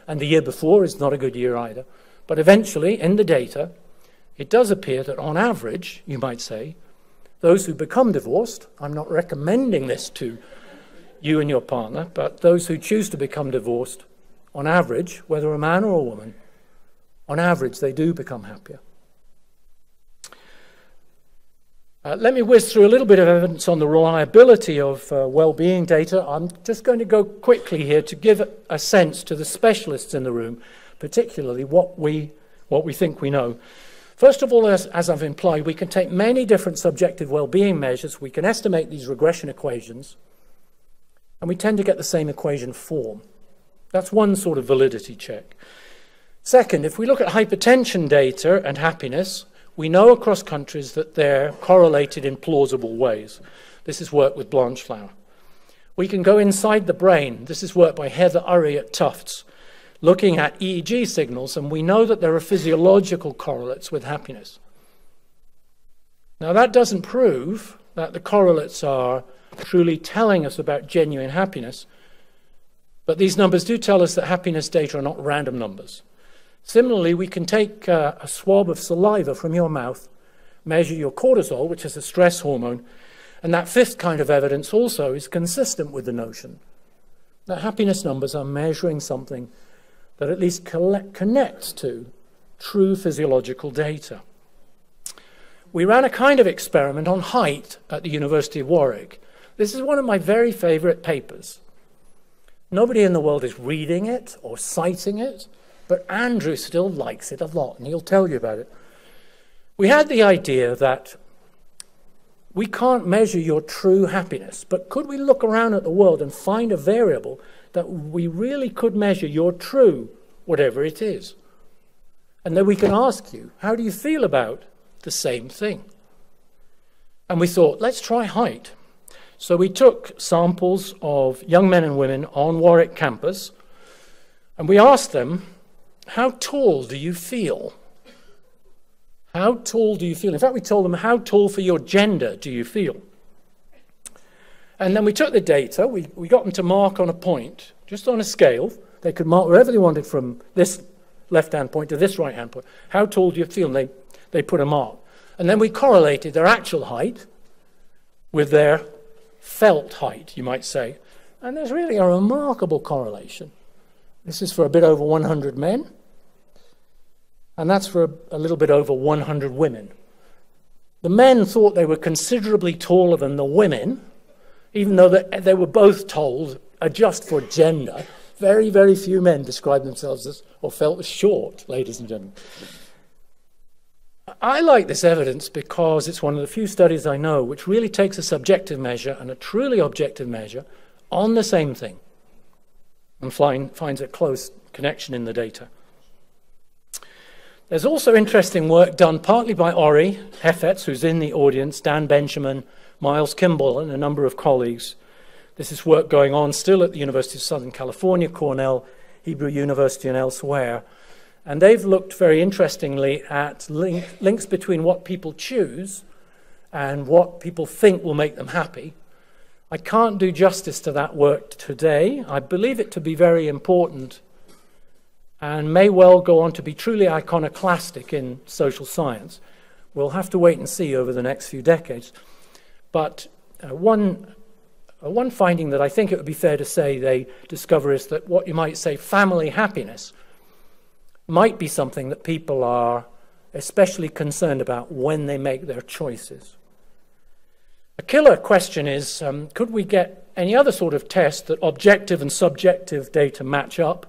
and the year before is not a good year either. But eventually, in the data, it does appear that on average, you might say, those who become divorced, I'm not recommending this to you and your partner, but those who choose to become divorced, on average, whether a man or a woman, on average, they do become happier. Let me whiz through a little bit of evidence on the reliability of well-being data. I'm just going to go quickly here to give a sense to the specialists in the room, particularly what we think we know. First of all, as I've implied, we can take many different subjective well-being measures. We can estimate these regression equations, and we tend to get the same equation form. That's one sort of validity check. Second, if we look at hypertension data and happiness, we know across countries that they're correlated in plausible ways. This is work with Blanchflower. We can go inside the brain. This is work by Heather Urry at Tufts, looking at EEG signals, and we know that there are physiological correlates with happiness. Now, that doesn't prove that the correlates are truly telling us about genuine happiness, but these numbers do tell us that happiness data are not random numbers. Similarly, we can take a swab of saliva from your mouth, measure your cortisol, which is a stress hormone, and that fifth kind of evidence also is consistent with the notion that happiness numbers are measuring something that at least connects to true physiological data. We ran a kind of experiment on height at the University of Warwick. This is one of my very favorite papers. Nobody in the world is reading it or citing it, but Andrew still likes it a lot, and he'll tell you about it. We had the idea that we can't measure your true happiness, but could we look around at the world and find a variable that we really could measure your true, whatever it is? And then we can ask you, how do you feel about the same thing? And we thought, let's try height. So we took samples of young men and women on Warwick campus, and we asked them, how tall do you feel? How tall do you feel? In fact, we told them, how tall for your gender do you feel? And then we took the data, we got them to mark on a point, just on a scale. They could mark wherever they wanted from this left-hand point to this right-hand point. How tall do you feel? And they put a mark. And then we correlated their actual height with their felt height, you might say. And there's really a remarkable correlation. This is for a bit over 100 men. And that's for a little bit over 100 women. The men thought they were considerably taller than the women, even though they were both told, adjust for gender. Very, very few men described themselves as, or felt as short, ladies and gentlemen. I like this evidence because it's one of the few studies I know which really takes a subjective measure and a truly objective measure on the same thing and finds a close connection in the data. There's also interesting work done partly by Ori Heffetz, who's in the audience, Dan Benjamin, Miles Kimball, and a number of colleagues. This is work going on still at the University of Southern California, Cornell, Hebrew University, and elsewhere. And they've looked very interestingly at links between what people choose and what people think will make them happy. I can't do justice to that work today. I believe it to be very important and may well go on to be truly iconoclastic in social science. We'll have to wait and see over the next few decades. But one finding that I think it would be fair to say they discover is that what you might say family happiness might be something that people are especially concerned about when they make their choices. A killer question is, could we get any other sort of test that objective and subjective data match up?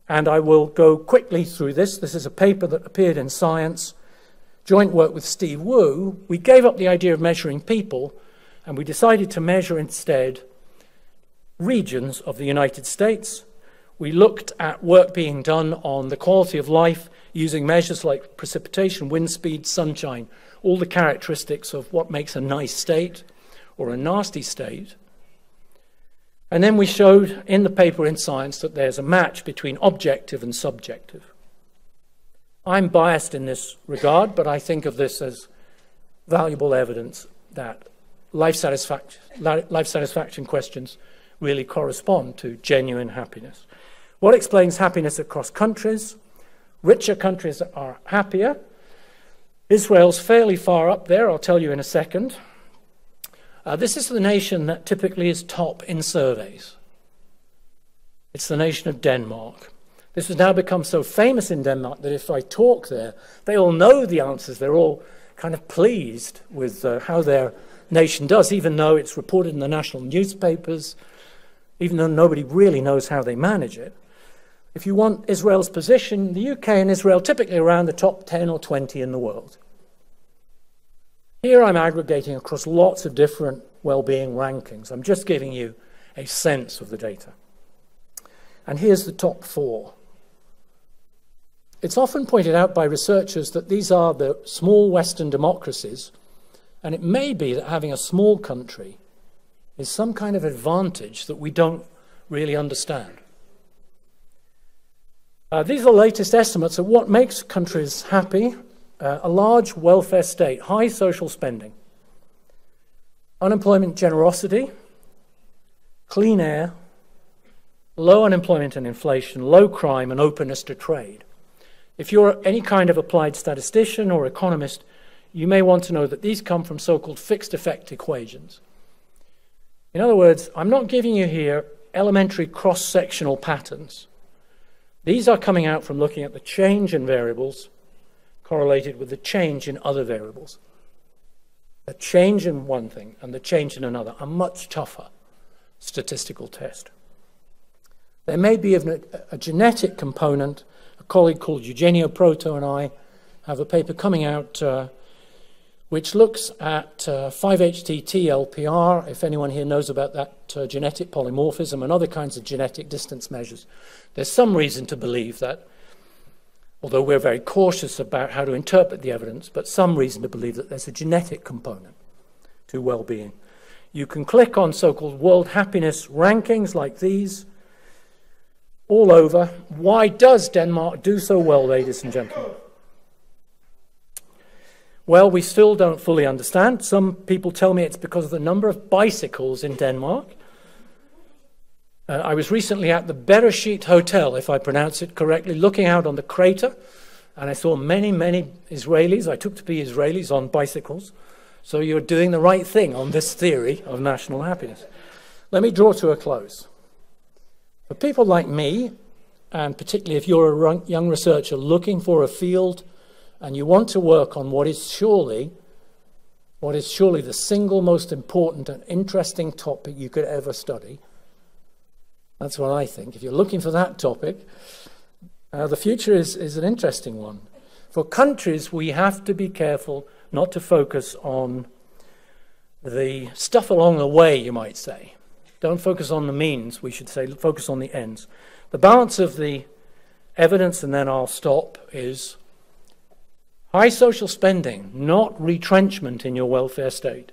And I will go quickly through this. This is a paper that appeared in Science, joint work with Steve Wu. We gave up the idea of measuring people, and we decided to measure instead regions of the United States. We looked at work being done on the quality of life using measures like precipitation, wind speed, sunshine, all the characteristics of what makes a nice state or a nasty state. And then we showed in the paper in Science that there's a match between objective and subjective. I'm biased in this regard, but I think of this as valuable evidence that life satisfaction questions really correspond to genuine happiness. What explains happiness across countries? Richer countries are happier. Israel's fairly far up there, I'll tell you in a second. This is the nation that typically is top in surveys. It's the nation of Denmark. This has now become so famous in Denmark that if I talk there, they all know the answers. They're all kind of pleased with how their nation does, even though it's reported in the national newspapers, even though nobody really knows how they manage it. If you want Israel's position, the UK and Israel typically around the top 10 or 20 in the world. Here I'm aggregating across lots of different well-being rankings. I'm just giving you a sense of the data. And here's the top 4. It's often pointed out by researchers that these are the small Western democracies, and it may be that having a small country is some kind of advantage that we don't really understand. These are the latest estimates of what makes countries happy. A large welfare state, high social spending. unemployment generosity, clean air, low unemployment and inflation, low crime, and openness to trade. If you're any kind of applied statistician or economist, you may want to know that these come from so-called fixed effect equations. In other words, I'm not giving you here elementary cross-sectional patterns. These are coming out from looking at the change in variables correlated with the change in other variables. The change in one thing and the change in another are much tougher statistical test. There may be a genetic component. A colleague called Eugenio Proto and I have a paper coming out which looks at 5-HT-TLPR, if anyone here knows about that genetic polymorphism and other kinds of genetic distance measures. There's some reason to believe that, although we're very cautious about how to interpret the evidence, but some reason to believe that there's a genetic component to well-being. You can click on so-called world happiness rankings like these all over. Why does Denmark do so well, ladies and gentlemen? Well, we still don't fully understand. Some people tell me it's because of the number of bicycles in Denmark. I was recently at the Bereshit Hotel, if I pronounce it correctly, looking out on the crater, and I saw many, many Israelis, I took to be Israelis, on bicycles. So you're doing the right thing on this theory of national happiness. Let me draw to a close. For people like me, and particularly if you're a young researcher looking for a field and you want to work on what is surely the single most important and interesting topic you could ever study, that's what I think. If you're looking for that topic, the future is an interesting one. For countries, we have to be careful not to focus on the stuff along the way, you might say. Don't focus on the means, we should say, focus on the ends. The balance of the evidence, and then I'll stop, is high social spending, not retrenchment in your welfare state.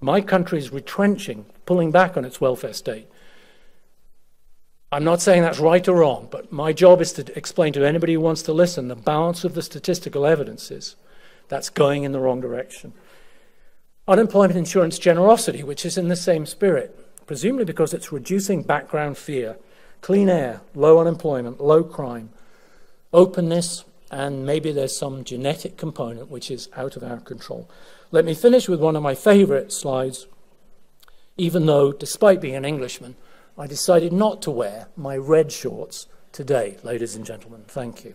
My country is retrenching, pulling back on its welfare state. I'm not saying that's right or wrong, but my job is to explain to anybody who wants to listen the balance of the statistical evidences that's going in the wrong direction. Unemployment insurance generosity, which is in the same spirit, presumably because it's reducing background fear, clean air, low unemployment, low crime, openness, and maybe there's some genetic component which is out of our control. Let me finish with one of my favorite slides, even though, despite being an Englishman, I decided not to wear my red shorts today, ladies and gentlemen. Thank you.